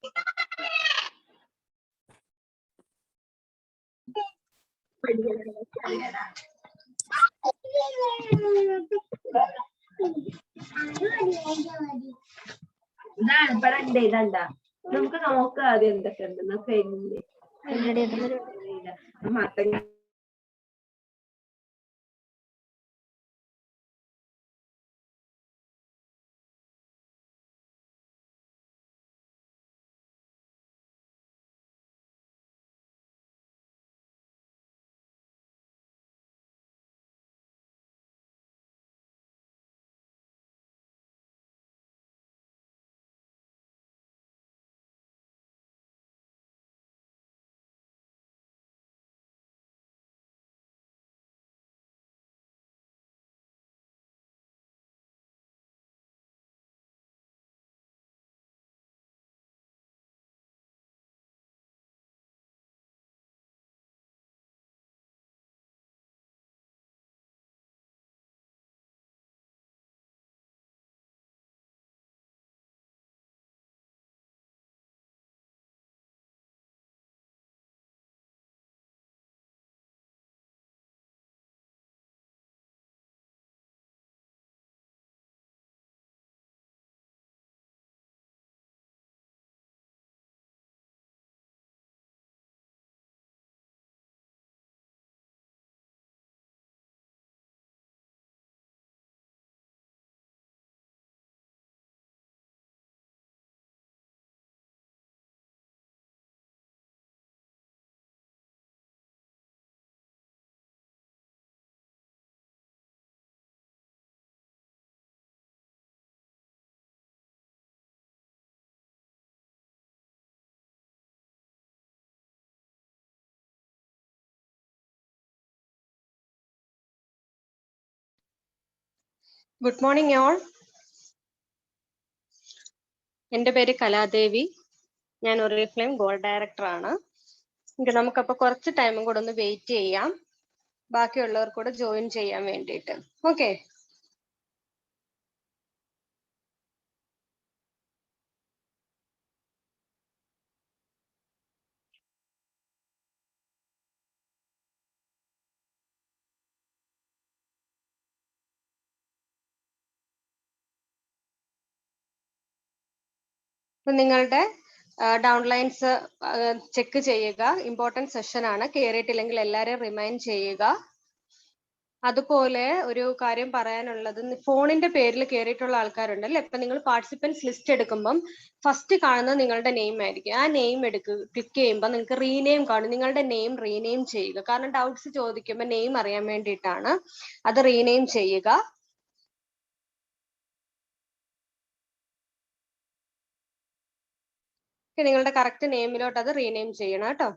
ഇതാണ് ഇവിടെ ഇതണ്ട നമുക്ക് നോക്കാം ആദ്യം എന്തൊക്കെ ഉണ്ടെന്ന് ഫ്രെയിമില് മത്തങ്ങ Good morning, all. എൻ്റെ പേര് കലാദേവി. ഞാൻ ഒറിഫ്ലെയിം ഗോൾഡ് ഡയറക്ടർ ആണ്. നമുക്കപ്പോൾ കുറച്ച് ടൈമും കൂടെ ഒന്ന് വെയിറ്റ് ചെയ്യാം, ബാക്കിയുള്ളവർ കൂടെ ജോയിൻ ചെയ്യാൻ വേണ്ടിയിട്ട്. ഓക്കെ. നിങ്ങളുടെ ഡൗൺലൈൻസ് ചെക്ക് ചെയ്യുക. ഇമ്പോർട്ടൻറ്റ് സെഷൻ ആണ്. കയറിയിട്ടില്ലെങ്കിൽ എല്ലാവരെയും റിമൈൻഡ് ചെയ്യുക. അതുപോലെ ഒരു കാര്യം പറയാനുള്ളത്, ഫോണിന്റെ പേരിൽ കയറിയിട്ടുള്ള ആൾക്കാരുണ്ടല്ലേ, ഇപ്പൊ നിങ്ങൾ പാർട്ടിസിപ്പൻസ് ലിസ്റ്റ് എടുക്കുമ്പം ഫസ്റ്റ് കാണുന്നത് നിങ്ങളുടെ നെയിം ആയിരിക്കും. ആ നെയിം ക്ലിക്ക് ചെയ്യുമ്പോൾ നിങ്ങൾക്ക് റീനെയിം കാണും. നിങ്ങളുടെ നെയിം റീനെയിം ചെയ്യുക. കാരണം ഡൗട്ട്സ് ചോദിക്കുമ്പോൾ നെയിം അറിയാൻ വേണ്ടിയിട്ടാണ്. അത് റീനെയിം ചെയ്യുക. നിങ്ങളുടെ കറക്റ്റ് നെയിമിലോട്ട് അത് റീനെയിം ചെയ്യണം കേട്ടോ.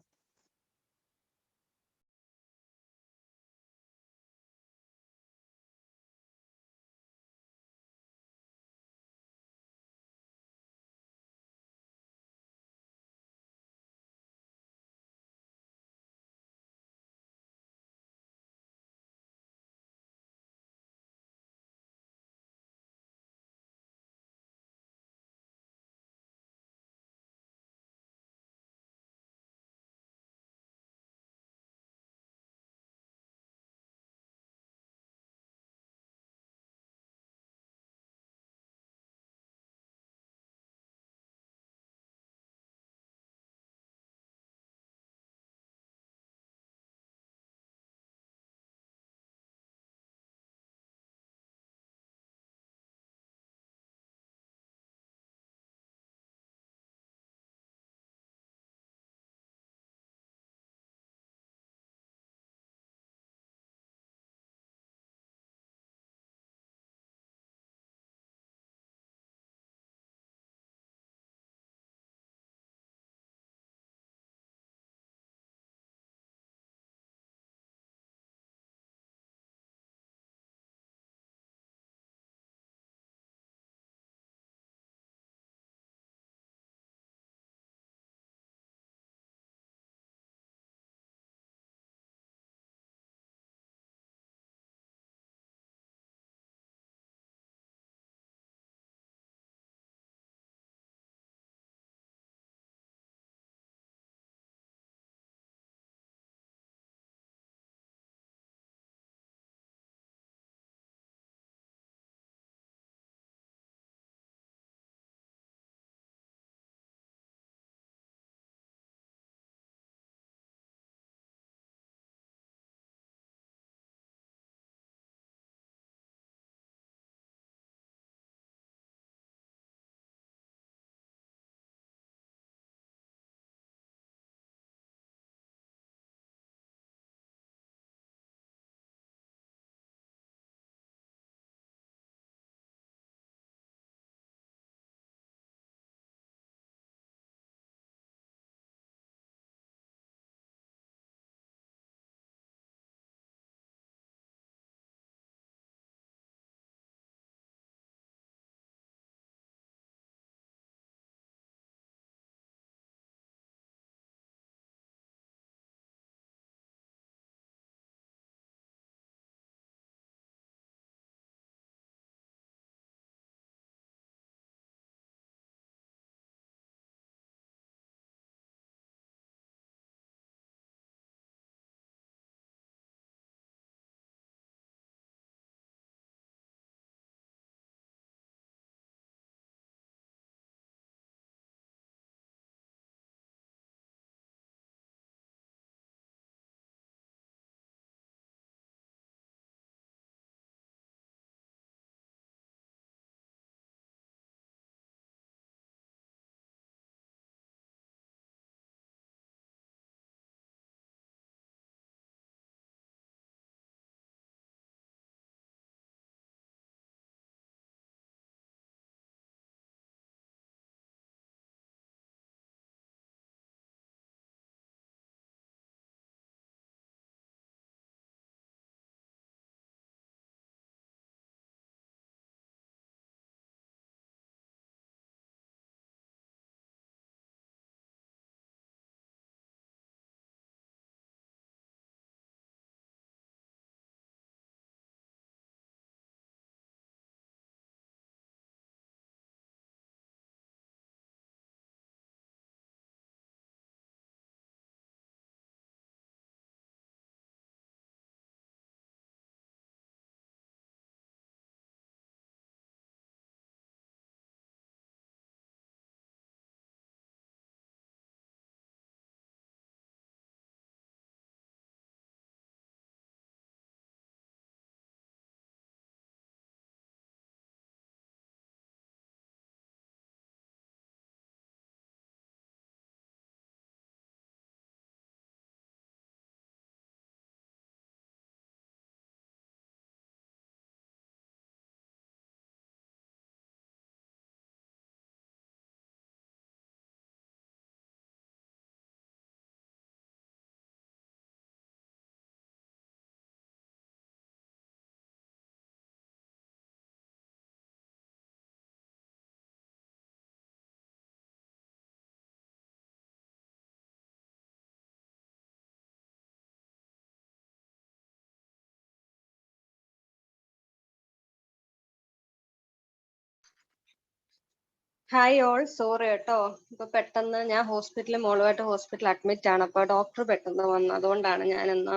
ഹായ് ഓൾ, സോറി കേട്ടോ. ഇപ്പൊ പെട്ടെന്ന് ഞാൻ ഹോസ്പിറ്റലിൽ മോളുമായിട്ട് ഹോസ്പിറ്റലിൽ അഡ്മിറ്റ് ആണ്. അപ്പൊ ഡോക്ടർ പെട്ടെന്ന് വന്നു, അതുകൊണ്ടാണ് ഞാൻ ഇന്ന്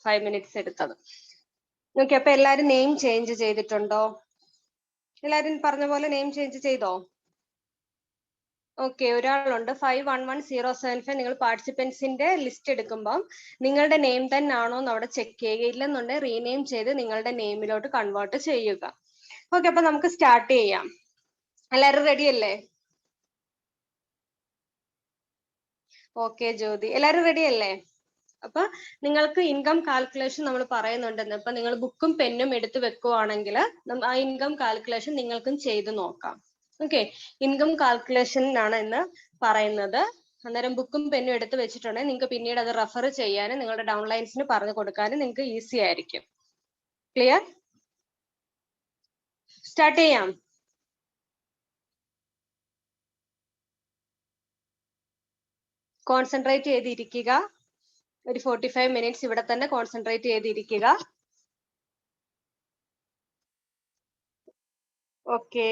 5 മിനിറ്റ്സ് എടുത്തത്. ഓക്കെ, അപ്പൊ എല്ലാരും നെയിം ചേഞ്ച് ചെയ്തിട്ടുണ്ടോ? എല്ലാരും പറഞ്ഞ പോലെ നെയിം ചേഞ്ച് ചെയ്തോ? ഓക്കെ, ഒരാളുണ്ട് 511075. നിങ്ങൾ പാർട്ടിസിപ്പൻസിന്റെ ലിസ്റ്റ് എടുക്കുമ്പോൾ നിങ്ങളുടെ നെയിം തന്നെ ആണോ എന്ന് അവിടെ ചെക്ക് ചെയ്യുക. ഇല്ലെന്നുണ്ടെങ്കിൽ റീനെയിം ചെയ്ത് നിങ്ങളുടെ നെയിമിലോട്ട് കൺവേർട്ട് ചെയ്യുക. ഓക്കെ, അപ്പൊ നമുക്ക് സ്റ്റാർട്ട് ചെയ്യാം. എല്ലാരും റെഡി അല്ലേ? ഓക്കെ ജ്യോതി, എല്ലാരും റെഡി അല്ലേ? അപ്പൊ നിങ്ങൾക്ക് ഇൻകം കാൽക്കുലേഷൻ നമ്മൾ പറയുന്നുണ്ടെന്ന്. അപ്പൊ നിങ്ങൾ ബുക്കും പെന്നും എടുത്ത് വെക്കുവാണെങ്കിൽ ആ ഇൻകം കാൽക്കുലേഷൻ നിങ്ങൾക്കും ചെയ്ത് നോക്കാം. ഓക്കെ, ഇൻകം കാൽക്കുലേഷനാണ് എന്ന് പറയുന്നത്. അന്നേരം ബുക്കും പെന്നും എടുത്ത് വെച്ചിട്ടുണ്ടെങ്കിൽ നിങ്ങൾക്ക് പിന്നീട് അത് റെഫർ ചെയ്യാനും നിങ്ങളുടെ ഡൗൺലൈൻസിന് പറഞ്ഞു കൊടുക്കാനും നിങ്ങൾക്ക് ഈസി ആയിരിക്കും. ക്ലിയർ? സ്റ്റാർട്ട് ചെയ്യാം. കോൺസെൻട്രേറ്റ് ചെയ്തിരിക്കുക. ഒരു 45 മിനിറ്റ്സ് ഇവിടെ തന്നെ കോൺസെൻട്രേറ്റ് ചെയ്തിരിക്കുക. ഓക്കെ,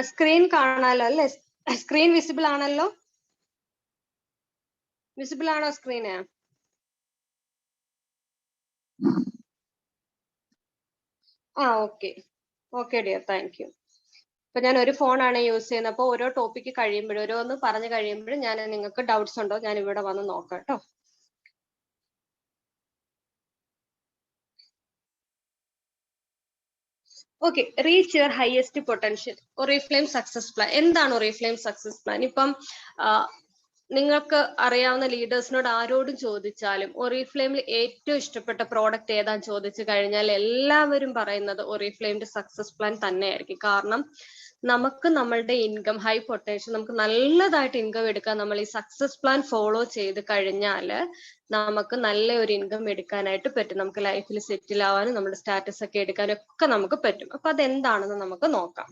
സ്ക്രീൻ കാണാലോ അല്ലേ? സ്ക്രീൻ വിസിബിൾ ആണല്ലോ? വിസിബിൾ ആണോ screen? Okay okay dear, thank you. ഇപ്പൊ ഞാൻ ഒരു ഫോണാണ് യൂസ് ചെയ്യുന്നത്. അപ്പോൾ ഓരോ ടോപ്പിക്ക് കഴിയുമ്പോഴും ഓരോന്ന് പറഞ്ഞു കഴിയുമ്പോഴും ഞാൻ നിങ്ങൾക്ക് ഡൗട്ട്സ് ഉണ്ടോ ഞാൻ ഇവിടെ വന്ന് നോക്കാം കേട്ടോ. Okay, reach your highest potential. Oriflame success plan. എന്താണ് ഒറിഫ്ലെയിം സക്സസ് പ്ലാൻ? ഇപ്പം നിങ്ങൾക്ക് അറിയാവുന്ന ലീഡേഴ്സിനോട് ആരോടും ചോദിച്ചാലും ഒറിഫ്ലെയിമിൽ ഏറ്റവും ഇഷ്ടപ്പെട്ട പ്രോഡക്റ്റ് ഏതാന്ന് ചോദിച്ചു കഴിഞ്ഞാൽ എല്ലാവരും പറയുന്നത് ഒറിഫ്ലെയിമിന്റെ സക്സസ് പ്ലാൻ തന്നെയായിരിക്കും. കാരണം നമുക്ക് നമ്മളുടെ ഇൻകം ഹൈ പൊട്ടൻഷ്യൽ നമുക്ക് നല്ലതായിട്ട് ഇൻകം എടുക്കാൻ നമ്മൾ ഈ സക്സസ് പ്ലാൻ ഫോളോ ചെയ്ത് കഴിഞ്ഞാൽ നമുക്ക് നല്ല ഒരു ഇൻകം എടുക്കാനായിട്ട് പറ്റും. നമുക്ക് ലൈഫിൽ സെറ്റിൽ ആവാനും നമ്മുടെ സ്റ്റാറ്റസ് ഒക്കെ എടുക്കാനും ഒക്കെ നമുക്ക് പറ്റും. അപ്പൊ അതെന്താണെന്ന് നമുക്ക് നോക്കാം.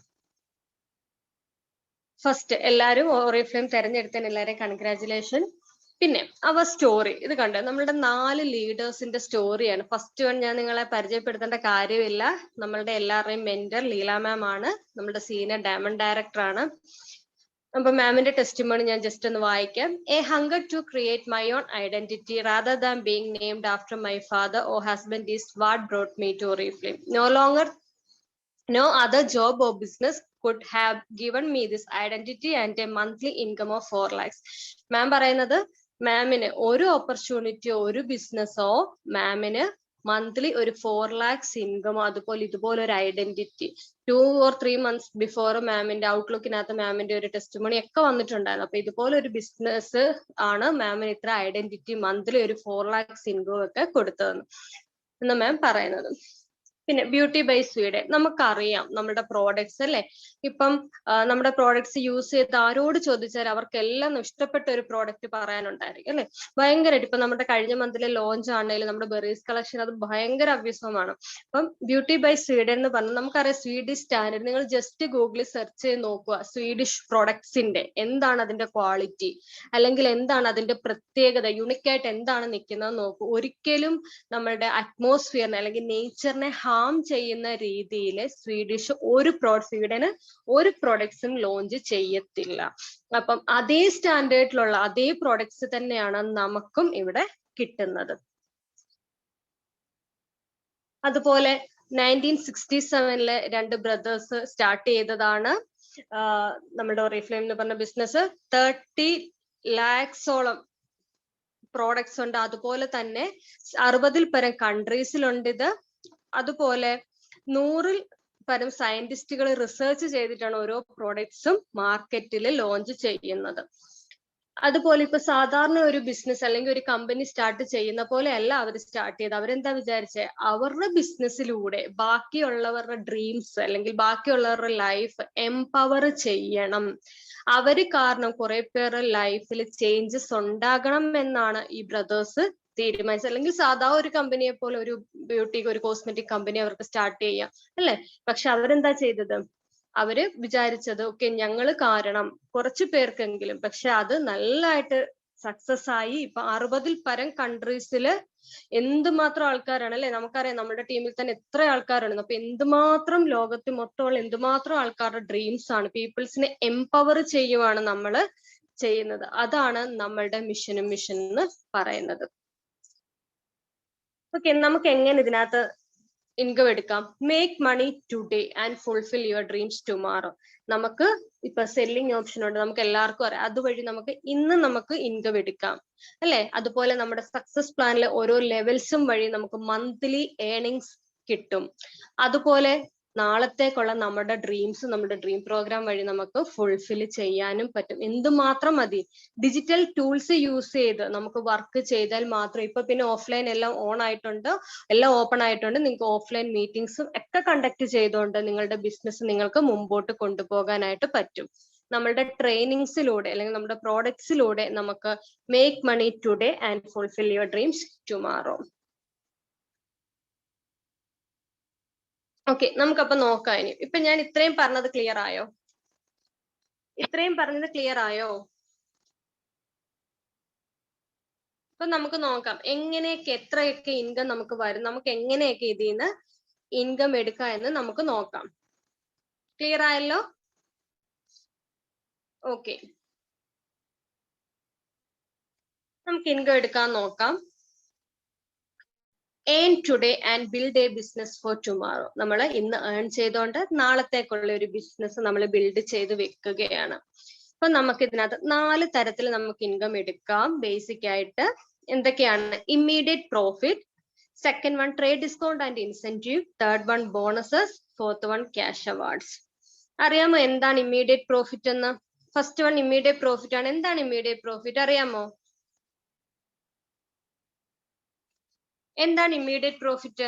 ഫസ്റ്റ്, എല്ലാവരും ഓറിഫ്ലെയിം തെരഞ്ഞെടുത്തതിന് എല്ലാവരെയും കൺഗ്രാറ്റുലേഷൻ. പിന്നെ അവർ സ്റ്റോറി ഇത് കണ്ടോ, നമ്മളുടെ 4 ലീഡേഴ്സിന്റെ സ്റ്റോറിയാണ്. ഫസ്റ്റ് വൺ ഞാൻ നിങ്ങളെ പരിചയപ്പെടുത്തേണ്ട കാര്യമില്ല. നമ്മളുടെ എല്ലാവരുടെയും മെന്റർ ലീല മാം ആണ്, നമ്മുടെ സീനിയർ ഡയമണ്ട് ഡയറക്ടർ ആണ്. അപ്പൊ മാമിന്റെ ടെസ്റ്റിമോണി ഞാൻ ജസ്റ്റ് ഒന്ന് വായിക്കാം. A hunger to create my own identity rather than being named after my father or husband is what brought me to Oriflame. No other job or business could have given me this identity and a monthly income of 4 lakhs. മാം പറയുന്നത് മാമിന് ഒരു ഓപ്പർച്യൂണിറ്റിയോ ഒരു ബിസിനസ്സോ മാമിന് monthly ഒരു 4 lakhs ഇൻകമോ അതുപോലെ ഇതുപോലെ ഒരു identity 2 or 3 months before മാമിന്റെ ഔട്ട്ലുക്കിനകത്ത് മാമിന്റെ ഒരു ടെസ്റ്റിമോണി ഒക്കെ വന്നിട്ടുണ്ടായിരുന്നു. അപ്പൊ ഇതുപോലെ ഒരു ബിസിനസ് ആണ് മാമിന് ഇത്ര ഐഡന്റിറ്റി മന്ത്ലി ഒരു 4 lakhs ഇൻകം ഒക്കെ കൊടുത്തതെന്ന് എന്ന് മാം പറയുന്നത്. പിന്നെ ബ്യൂട്ടി ബൈ സ്വീഡൻ. നമുക്കറിയാം നമ്മുടെ പ്രോഡക്ട്സ് അല്ലെ, ഇപ്പം നമ്മുടെ പ്രോഡക്ട്സ് യൂസ് ചെയ്ത് ആരോട് ചോദിച്ചാൽ അവർക്കെല്ലാം ഇഷ്ടപ്പെട്ട ഒരു പ്രോഡക്റ്റ് പറയാനുണ്ടായിരിക്കും അല്ലെ. ഭയങ്കരമായിട്ട് ഇപ്പൊ നമ്മുടെ കഴിഞ്ഞ മന്തിലെ ലോഞ്ച് ആണെങ്കിലും നമ്മുടെ ബെറീസ് കളക്ഷൻ അത് ഭയങ്കര അഭ്യസമാണ്. അപ്പം ബ്യൂട്ടി ബൈ സ്വീഡൻ എന്ന് പറഞ്ഞാൽ നമുക്കറിയാം സ്വീഡിഷ് സ്റ്റാൻഡേർഡ്. നിങ്ങൾ ജസ്റ്റ് ഗൂഗിളിൽ സെർച്ച് ചെയ്ത് നോക്കുക സ്വീഡിഷ് പ്രൊഡക്ട്സിന്റെ എന്താണ് അതിന്റെ ക്വാളിറ്റി, അല്ലെങ്കിൽ എന്താണ് അതിന്റെ പ്രത്യേകത, യുണിക്കായിട്ട് എന്താണ് നിൽക്കുന്നത് നോക്കൂ. ഒരിക്കലും നമ്മളുടെ അറ്റ്മോസ്ഫിയറിനെ അല്ലെങ്കിൽ നേച്ചറിനെ ഹാം ചെയ്യുന്ന രീതിയിൽ സ്വീഡന് ഒരു പ്രൊഡക്ട്സും ലോഞ്ച് ചെയ്യത്തില്ല. അപ്പം അതേ സ്റ്റാൻഡേർഡിലുള്ള അതേ പ്രൊഡക്ട്സ് തന്നെയാണ് നമുക്കും ഇവിടെ കിട്ടുന്നത്. അതുപോലെ 1967 2 ബ്രദേഴ്സ് സ്റ്റാർട്ട് ചെയ്തതാണ് നമ്മുടെ ഒറിഫ്ലെയിം എന്ന് പറഞ്ഞ ബിസിനസ്. 30 lakhs-ഓളം പ്രോഡക്ട്സ് ഉണ്ട്. അതുപോലെ തന്നെ 60-ൽ പരം കൺട്രീസിലുണ്ട് ഇത്. അതുപോലെ 100-ൽ പരം സയന്റിസ്റ്റുകൾ റിസർച്ച് ചെയ്തിട്ടാണ് ഓരോ പ്രോഡക്ട്സും മാർക്കറ്റിൽ ലോഞ്ച് ചെയ്യുന്നത്. അതുപോലെ ഇപ്പൊ സാധാരണ ഒരു ബിസിനസ് അല്ലെങ്കിൽ ഒരു കമ്പനി സ്റ്റാർട്ട് ചെയ്യുന്ന പോലെ അല്ല അവർ സ്റ്റാർട്ട് ചെയ്ത്. അവരെന്താ വിചാരിച്ചേ, അവരുടെ ബിസിനസ്സിലൂടെ ബാക്കിയുള്ളവരുടെ ഡ്രീംസ് അല്ലെങ്കിൽ ബാക്കിയുള്ളവരുടെ ലൈഫ് എംപവർ ചെയ്യണം, അവര് കാരണം കുറെ പേരുടെ ലൈഫിൽ ചേഞ്ചസ് ഉണ്ടാകണം എന്നാണ് ഈ ബ്രദേഴ്സ് തീരുമാനിച്ചത്. അല്ലെങ്കിൽ സാധാ ഒരു കമ്പനിയെ പോലെ ഒരു ബ്യൂട്ടി ഒരു കോസ്മെറ്റിക് കമ്പനി അവർക്ക് സ്റ്റാർട്ട് ചെയ്യാം അല്ലെ. പക്ഷെ അവരെന്താ ചെയ്തത്, അവര് വിചാരിച്ചത് ഓക്കെ ഞങ്ങള് കാരണം കുറച്ചു പേർക്കെങ്കിലും, പക്ഷെ അത് നല്ലതായിട്ട് സക്സസ് ആയി. ഇപ്പൊ 60-ൽ പരം കൺട്രീസില് എന്തുമാത്രം ആൾക്കാരാണ് അല്ലെ, നമുക്കറിയാം നമ്മുടെ ടീമിൽ തന്നെ എത്ര ആൾക്കാരാണ്. അപ്പൊ എന്തുമാത്രം ലോകത്ത് മൊത്തമുള്ള എന്തുമാത്രം ആൾക്കാരുടെ ഡ്രീംസ് ആണ്, പീപ്പിൾസിനെ എംപവർ ചെയ്യുവാണ് നമ്മള് ചെയ്യുന്നത്. അതാണ് നമ്മളുടെ മിഷൻ എന്ന് പറയുന്നത്. ഓക്കെ, നമുക്ക് എങ്ങനെ ഇതിനകത്ത് ഇൻകം എടുക്കാം? Make money today and fulfil your dreams tomorrow. നമുക്ക് ഇപ്പൊ സെല്ലിംഗ് ഓപ്ഷൻ ഉണ്ട്, നമുക്ക് എല്ലാവർക്കും അറിയാം. അതുവഴി നമുക്ക് ഇന്ന് നമുക്ക് ഇൻകം എടുക്കാം അല്ലെ. അതുപോലെ നമ്മുടെ സക്സസ് പ്ലാനിലെ ഓരോ ലെവൽസും വഴി നമുക്ക് മന്ത്ലി ഏർണിങ്സ് കിട്ടും. അതുപോലെ നാളത്തേക്കുള്ള നമ്മുടെ ഡ്രീംസ്, നമ്മുടെ ഡ്രീം പ്രോഗ്രാം വഴി നമുക്ക് ഫുൾഫിൽ ചെയ്യാനും പറ്റും. എന്തുമാത്രം മതി, ഡിജിറ്റൽ ടൂൾസ് യൂസ് ചെയ്ത് നമുക്ക് വർക്ക് ചെയ്താൽ മാത്രം. ഇപ്പൊ പിന്നെ ഓഫ്ലൈൻ എല്ലാം ഓൺ ആയിട്ടുണ്ട്, എല്ലാം ഓപ്പൺ ആയിട്ടുണ്ട്. നിങ്ങൾക്ക് ഓഫ്ലൈൻ മീറ്റിംഗ്സും ഒക്കെ കണ്ടക്ട് ചെയ്തുകൊണ്ട് നിങ്ങളുടെ ബിസിനസ് നിങ്ങൾക്ക് മുമ്പോട്ട് കൊണ്ടുപോകാനായിട്ട് പറ്റും. നമ്മളുടെ ട്രെയിനിങ്സിലൂടെ അല്ലെങ്കിൽ നമ്മുടെ പ്രോഡക്ട്സിലൂടെ നമുക്ക് make money today and fulfil your dreams tomorrow. Okay, നമുക്കപ്പൊ നോക്കാം. ഇനി ഇപ്പൊ ഞാൻ ഇത്രയും പറഞ്ഞത് ക്ലിയർ ആയോ? ഇത്രയും പറഞ്ഞത് ക്ലിയർ ആയോ? ഇപ്പൊ നമുക്ക് നോക്കാം എങ്ങനെയൊക്കെ എത്രയൊക്കെ ഇൻകം നമുക്ക് വരും, നമുക്ക് എങ്ങനെയൊക്കെ ഇതിൽ നിന്ന് ഇൻകം എടുക്കാം എന്ന് നമുക്ക് നോക്കാം. ക്ലിയർ ആയല്ലോ? ഓക്കെ, നമുക്ക് ഇൻകം എടുക്കാൻ നോക്കാം. Earn today and build A business for tomorrow. നമ്മൾ ഇന്ന് ഏൺ ചെയ്തുകൊണ്ട് നാളത്തേക്കുള്ള ഒരു ബിസിനസ് നമ്മൾ ബിൽഡ് ചെയ്ത് വെക്കുകയാണ്. അപ്പൊ നമുക്ക് ഇതിനകത്ത് 4 തരത്തിൽ നമുക്ക് ഇൻകം എടുക്കാം. ബേസിക് ആയിട്ട് എന്തൊക്കെയാണ്? Immediate profit, second one trade discount and incentive, third one bonuses, fourth one cash awards. അറിയാമോ എന്താണ് ഇമ്മീഡിയറ്റ് പ്രോഫിറ്റ് എന്ന്? ഫസ്റ്റ് വൺ ഇമ്മീഡിയറ്റ് പ്രോഫിറ്റ് ആണ്. എന്താണ് ഇമ്മീഡിയറ്റ് പ്രോഫിറ്റ് അറിയാമോ? എന്താണ് ഇമ്മീഡിയറ്റ് പ്രോഫിറ്റ്?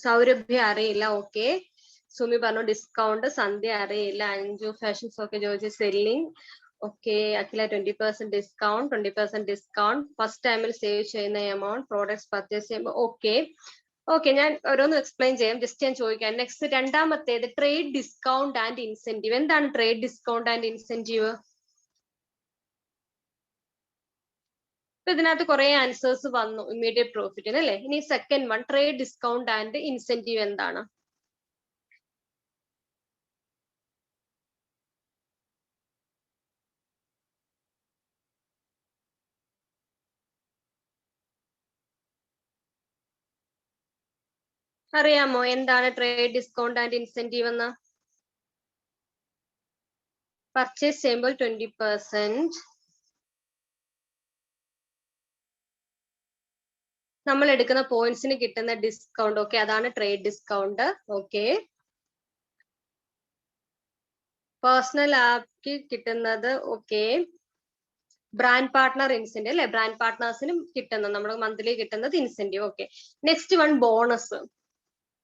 സൗരഭ്യ അറിയില്ല. ഓക്കെ, സുമി പറഞ്ഞു ഡിസ്കൗണ്ട്. സന്ധ്യ അറിയില്ല. അഞ്ജു ഫാഷൻസ് ഒക്കെ ചോദിച്ചു. Selling okay. Akhila 20% discount, 20% discount. First ടൈമിൽ സേവ് ചെയ്യുന്ന എമൗണ്ട്, പ്രോഡക്ട്സ് പർച്ചേസ് ചെയ്യുമ്പോൾ. ഓക്കെ ഓക്കെ, ഞാൻ ഓരോന്ന് എക്സ്പ്ലെയിൻ ചെയ്യാം. ജസ്റ്റ് ഞാൻ ചോദിക്കാം. നെക്സ്റ്റ് രണ്ടാമത്തേത് ട്രേഡ് ഡിസ്കൗണ്ട് ആൻഡ് ഇൻസെന്റീവ്. എന്താണ് ട്രേഡ് ഡിസ്കൗണ്ട് ആൻഡ് ഇൻസെന്റീവ്? ഇപ്പൊ ഇതിനകത്ത് കുറെ ആൻസേഴ്സ് വന്നു ഇമ്മീഡിയറ്റ് പ്രോഫിറ്റിന് അല്ലെ. ഇനി second one trade discount and incentive എന്താണ്? അറിയാമോ എന്താണ് ട്രേഡ് ഡിസ്കൗണ്ട് ആൻഡ് ഇൻസെന്റീവ് എന്ന്? പർച്ചേസ് ചെയ്യുമ്പോൾ 20%, നമ്മൾ എടുക്കുന്ന പോയിന്റ്സിന് കിട്ടുന്ന ഡിസ്കൗണ്ട്. ഓക്കെ, അതാണ് ട്രേഡ് ഡിസ്കൗണ്ട്. ഓക്കെ, പേഴ്സണൽ ആപ്ക്ക് കിട്ടുന്നത്. ഓക്കെ, ബ്രാൻഡ് പാർട്ട്ണർ ഇൻസെന്റീവ് അല്ലെ, ബ്രാൻഡ് പാർട്ട്നേഴ്സിനും കിട്ടുന്നത് നമ്മുടെ മന്ത്ലി കിട്ടുന്നത് incentive. Okay, next one bonus.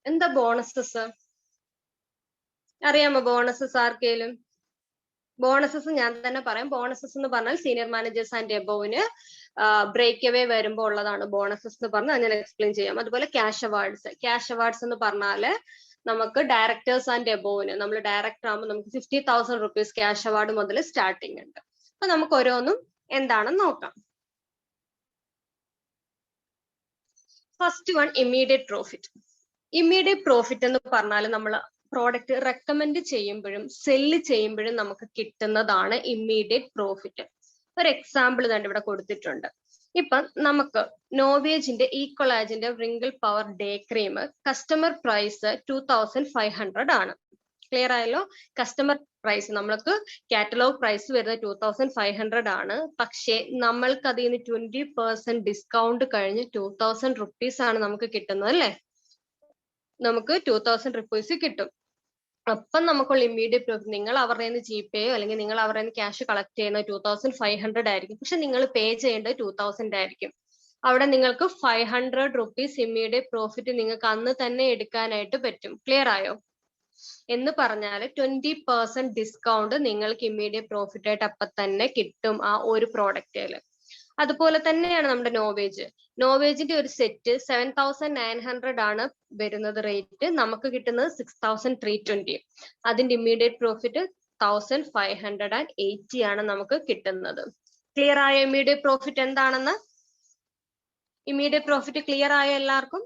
എന്താ ബോണസസ് അറിയാമോ? ബോണസസ് ആർക്കേലും? ബോണസസ് ഞാൻ തന്നെ പറയാം. ബോണസസ് എന്ന് പറഞ്ഞാൽ സീനിയർ മാനേജേഴ്സ് ആൻഡ് എബോവിന് ബ്രേക്ക് അവേ വരുമ്പോൾ ഉള്ളതാണ് ബോണസസ് എന്ന് പറഞ്ഞാൽ ഞാൻ എക്സ്പ്ലെയിൻ ചെയ്യാം. അതുപോലെ ക്യാഷ് അവാർഡ്സ്. ക്യാഷ് അവാർഡ്സ് എന്ന് പറഞ്ഞാല് നമുക്ക് ഡയറക്ടേഴ്സ് ആൻഡ് എബോവിന്, നമ്മൾ ഡയറക്ടർ ആകുമ്പോൾ നമുക്ക് 50,000 റുപ്പീസ് ക്യാഷ് അവാർഡ് മുതൽ സ്റ്റാർട്ടിങ് ഉണ്ട്. അപ്പൊ നമുക്ക് ഓരോന്നും എന്താണെന്ന് നോക്കാം. First one immediate profit. Immediate profit എന്ന് പറഞ്ഞാൽ നമ്മൾ പ്രോഡക്റ്റ് റെക്കമെൻഡ് ചെയ്യുമ്പോഴും സെല്ല് ചെയ്യുമ്പോഴും നമുക്ക് കിട്ടുന്നതാണ് ഇമ്മീഡിയറ്റ് പ്രോഫിറ്റ്. ഒരു എക്സാമ്പിൾ തന്നെ ഇവിടെ കൊടുത്തിട്ടുണ്ട്. ഇപ്പൊ നമുക്ക് നോവേജിന്റെ ഈക്വലാജിന്റെ wrinkle power day cream customer price 2500 ആണ്. ക്ലിയർ ആയല്ലോ? കസ്റ്റമർ പ്രൈസ് നമ്മൾക്ക് കാറ്റലോഗ് പ്രൈസ് വരുന്നത് 2500 ആണ്. പക്ഷേ നമ്മൾക്ക് അതിൽ നിന്ന് 20% ഡിസ്കൗണ്ട് കഴിഞ്ഞ് 2000 റുപ്പീസ് ആണ് നമുക്ക് കിട്ടുന്നത് അല്ലെ. നമുക്ക് 2000 റുപ്പീസ് കിട്ടും. അപ്പം നമുക്കുള്ള ഇമ്മീഡിയറ്റ് പ്രോഫിറ്റ്, നിങ്ങൾ അവരുടെ നിന്ന് ജിപേയോ അല്ലെങ്കിൽ നിങ്ങൾ അവരുടെ നിന്ന് ക്യാഷ് കളക്ട് ചെയ്യുന്ന 2500 ആയിരിക്കും. പക്ഷെ നിങ്ങൾ പേ ചെയ്യേണ്ടത് 2000 ആയിരിക്കും. അവിടെ നിങ്ങൾക്ക് 500 റുപ്പീസ് ഇമ്മീഡിയറ്റ് പ്രോഫിറ്റ് നിങ്ങൾക്ക് അന്ന് തന്നെ എടുക്കാനായിട്ട് പറ്റും. ക്ലിയർ ആയോ? എന്ന് പറഞ്ഞാൽ 20% ഡിസ്കൗണ്ട് നിങ്ങൾക്ക് ഇമ്മീഡിയറ്റ് പ്രോഫിറ്റ് ആയിട്ട് അപ്പൊ തന്നെ കിട്ടും ആ ഒരു പ്രോഡക്റ്റില്. അതുപോലെ തന്നെയാണ് നമ്മുടെ നോവേജ്. നോവേജിന്റെ ഒരു സെറ്റ് 7900 ആണ് വരുന്നത് റേറ്റ്, നമുക്ക് കിട്ടുന്നത് 6320. അതിന്റെ ഇമ്മീഡിയറ്റ് പ്രോഫിറ്റ് 1580 ആണ് നമുക്ക് കിട്ടുന്നത്. ക്ലിയർ ആയ ഇമ്മീഡിയറ്റ് പ്രോഫിറ്റ് എന്താണെന്ന്? ഇമ്മീഡിയറ്റ് പ്രോഫിറ്റ് ക്ലിയർ ആയ എല്ലാവർക്കും?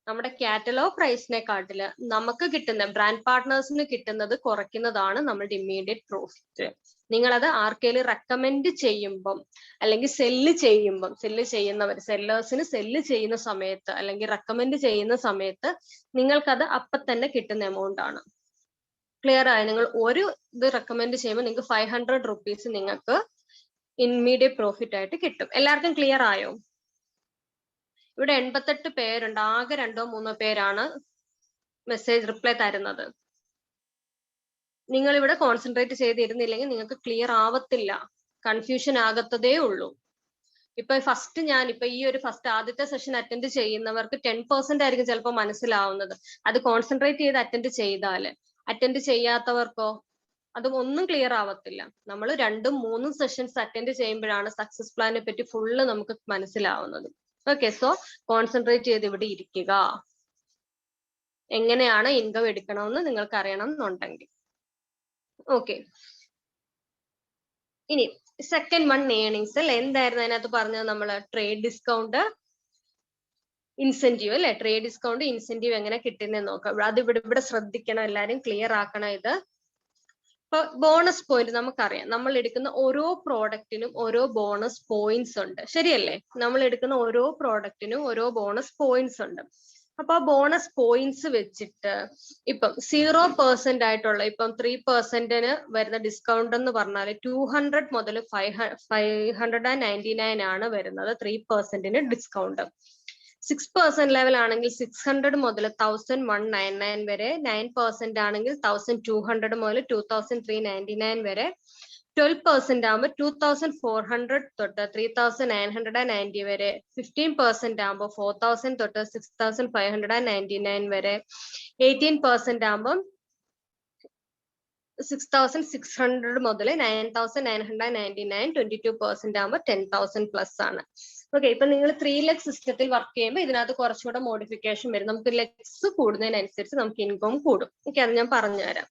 നമ്മുടെ കാറ്റലോഗ് പ്രൈസിനെക്കാട്ടില് നമുക്ക് കിട്ടുന്ന ബ്രാൻഡ് പാർട്ട്നേഴ്സിന് കിട്ടുന്നത് കുറയ്ക്കുന്നതാണ് നമ്മളുടെ ഇമ്മീഡിയറ്റ് പ്രോഫിറ്റ്. നിങ്ങളത് ആർക്കെങ്കിലും റെക്കമെൻഡ് ചെയ്യുമ്പം അല്ലെങ്കിൽ സെല്ല് ചെയ്യുന്നവർ സെല്ലേഴ്സിന് സെല്ല് ചെയ്യുന്ന സമയത്ത് അല്ലെങ്കിൽ റെക്കമെൻഡ് ചെയ്യുന്ന സമയത്ത് നിങ്ങൾക്കത് അപ്പൊ തന്നെ കിട്ടുന്ന എമൗണ്ട് ആണ്. ക്ലിയർ ആയ? നിങ്ങൾ ഒരു ഇത് റെക്കമെൻഡ് ചെയ്യുമ്പോൾ നിങ്ങൾക്ക് 500 റുപ്പീസ് നിങ്ങൾക്ക് ഇമ്മീഡിയറ്റ് പ്രോഫിറ്റ് ആയിട്ട് കിട്ടും. എല്ലാവർക്കും ക്ലിയർ ആയോ? ഇവിടെ 88 പേരുണ്ട്, ആകെ 2-3 പേരാണ് മെസ്സേജ് റിപ്ലൈ തരുന്നത്. നിങ്ങൾ ഇവിടെ കോൺസെൻട്രേറ്റ് ചെയ്തിരുന്നില്ലെങ്കിൽ നിങ്ങൾക്ക് ക്ലിയർ ആവത്തില്ല, കൺഫ്യൂഷൻ ആകത്തതേ ഉള്ളൂ. ഇപ്പൊ ഈ ഒരു ആദ്യത്തെ സെഷൻ അറ്റൻഡ് ചെയ്യുന്നവർക്ക് 10% ആയിരിക്കും ചിലപ്പോൾ മനസ്സിലാവുന്നത്. അത് കോൺസെൻട്രേറ്റ് ചെയ്ത് അറ്റൻഡ് ചെയ്യാത്തവർക്കോ അതും ഒന്നും ക്ലിയർ ആവത്തില്ല. നമ്മൾ 2-3 സെഷൻസ് അറ്റൻഡ് ചെയ്യുമ്പോഴാണ് സക്സസ് പ്ലാനെ പറ്റി ഫുള്ള് നമുക്ക് മനസ്സിലാവുന്നത്. ഓക്കെ, സോ കോൺസെൻട്രേറ്റ് ചെയ്ത് ഇവിടെ ഇരിക്കുക. എങ്ങനെയാണ് ഇൻകം എടുക്കണമെന്ന് നിങ്ങൾക്ക് അറിയണം എന്നുണ്ടെങ്കിൽ. ഓക്കെ, ഇനി സെക്കൻഡ് വൺ ഏണിങ്സ് അല്ലെ. എന്തായിരുന്നു അതിനകത്ത് പറഞ്ഞത്? നമ്മള് ട്രേഡ് ഡിസ്കൗണ്ട്, ഇൻസെന്റീവ് അല്ലെ. ട്രേഡ് ഡിസ്കൗണ്ട്, ഇൻസെന്റീവ് എങ്ങനെ കിട്ടുന്നതെന്ന് നോക്കാം. അത് ഇവിടെ ശ്രദ്ധിക്കണം, എല്ലാരും ക്ലിയർ ആക്കണം ഇത്. ഇപ്പൊ ബോണസ് പോയിന്റ് നമുക്കറിയാം, നമ്മൾ എടുക്കുന്ന ഓരോ പ്രോഡക്റ്റിനും ഓരോ ബോണസ് പോയിന്റ്സ് ഉണ്ട്, ശരിയല്ലേ? നമ്മൾ എടുക്കുന്ന ഓരോ പ്രോഡക്റ്റിനും ഓരോ ബോണസ് പോയിന്റ്സ് ഉണ്ട്. അപ്പൊ ആ ബോണസ് പോയിന്റ്സ് വെച്ചിട്ട് ഇപ്പം 0% ആയിട്ടുള്ള, ഇപ്പം 3% വരുന്ന ഡിസ്കൗണ്ട് എന്ന് പറഞ്ഞാൽ 200 മുതൽ 599 ആണ് വരുന്നത് 3% ഡിസ്കൗണ്ട്. 6% ലെവൽ ആണെങ്കിൽ 600 മുതൽ 1199 വരെ, 9% ആണെങ്കിൽ 1200 മുതൽ 2399 വരെ, 12% ആകുമ്പോൾ 2400 തൊട്ട് 3990 വരെ, 15% ആകുമ്പോൾ 4000 തൊട്ട് 6599 വരെ, 18% ആകുമ്പോൾ 6600 മുതൽ 9999, 22% ആകുമ്പോൾ 10,000 പ്ലസ് ആണ്. ഓക്കെ, ഇപ്പൊ നിങ്ങൾ 3 ലക്സ് സിസ്റ്റത്തിൽ വർക്ക് ചെയ്യുമ്പോൾ ഇതിനകത്ത് കുറച്ചുകൂടെ മോഡിഫിക്കേഷൻ വരും. നമുക്ക് ലക്സ് കൂടുന്നതിനനുസരിച്ച് നമുക്ക് ഇൻകം കൂടും. ഓക്കെ, അത് ഞാൻ പറഞ്ഞുതരാം.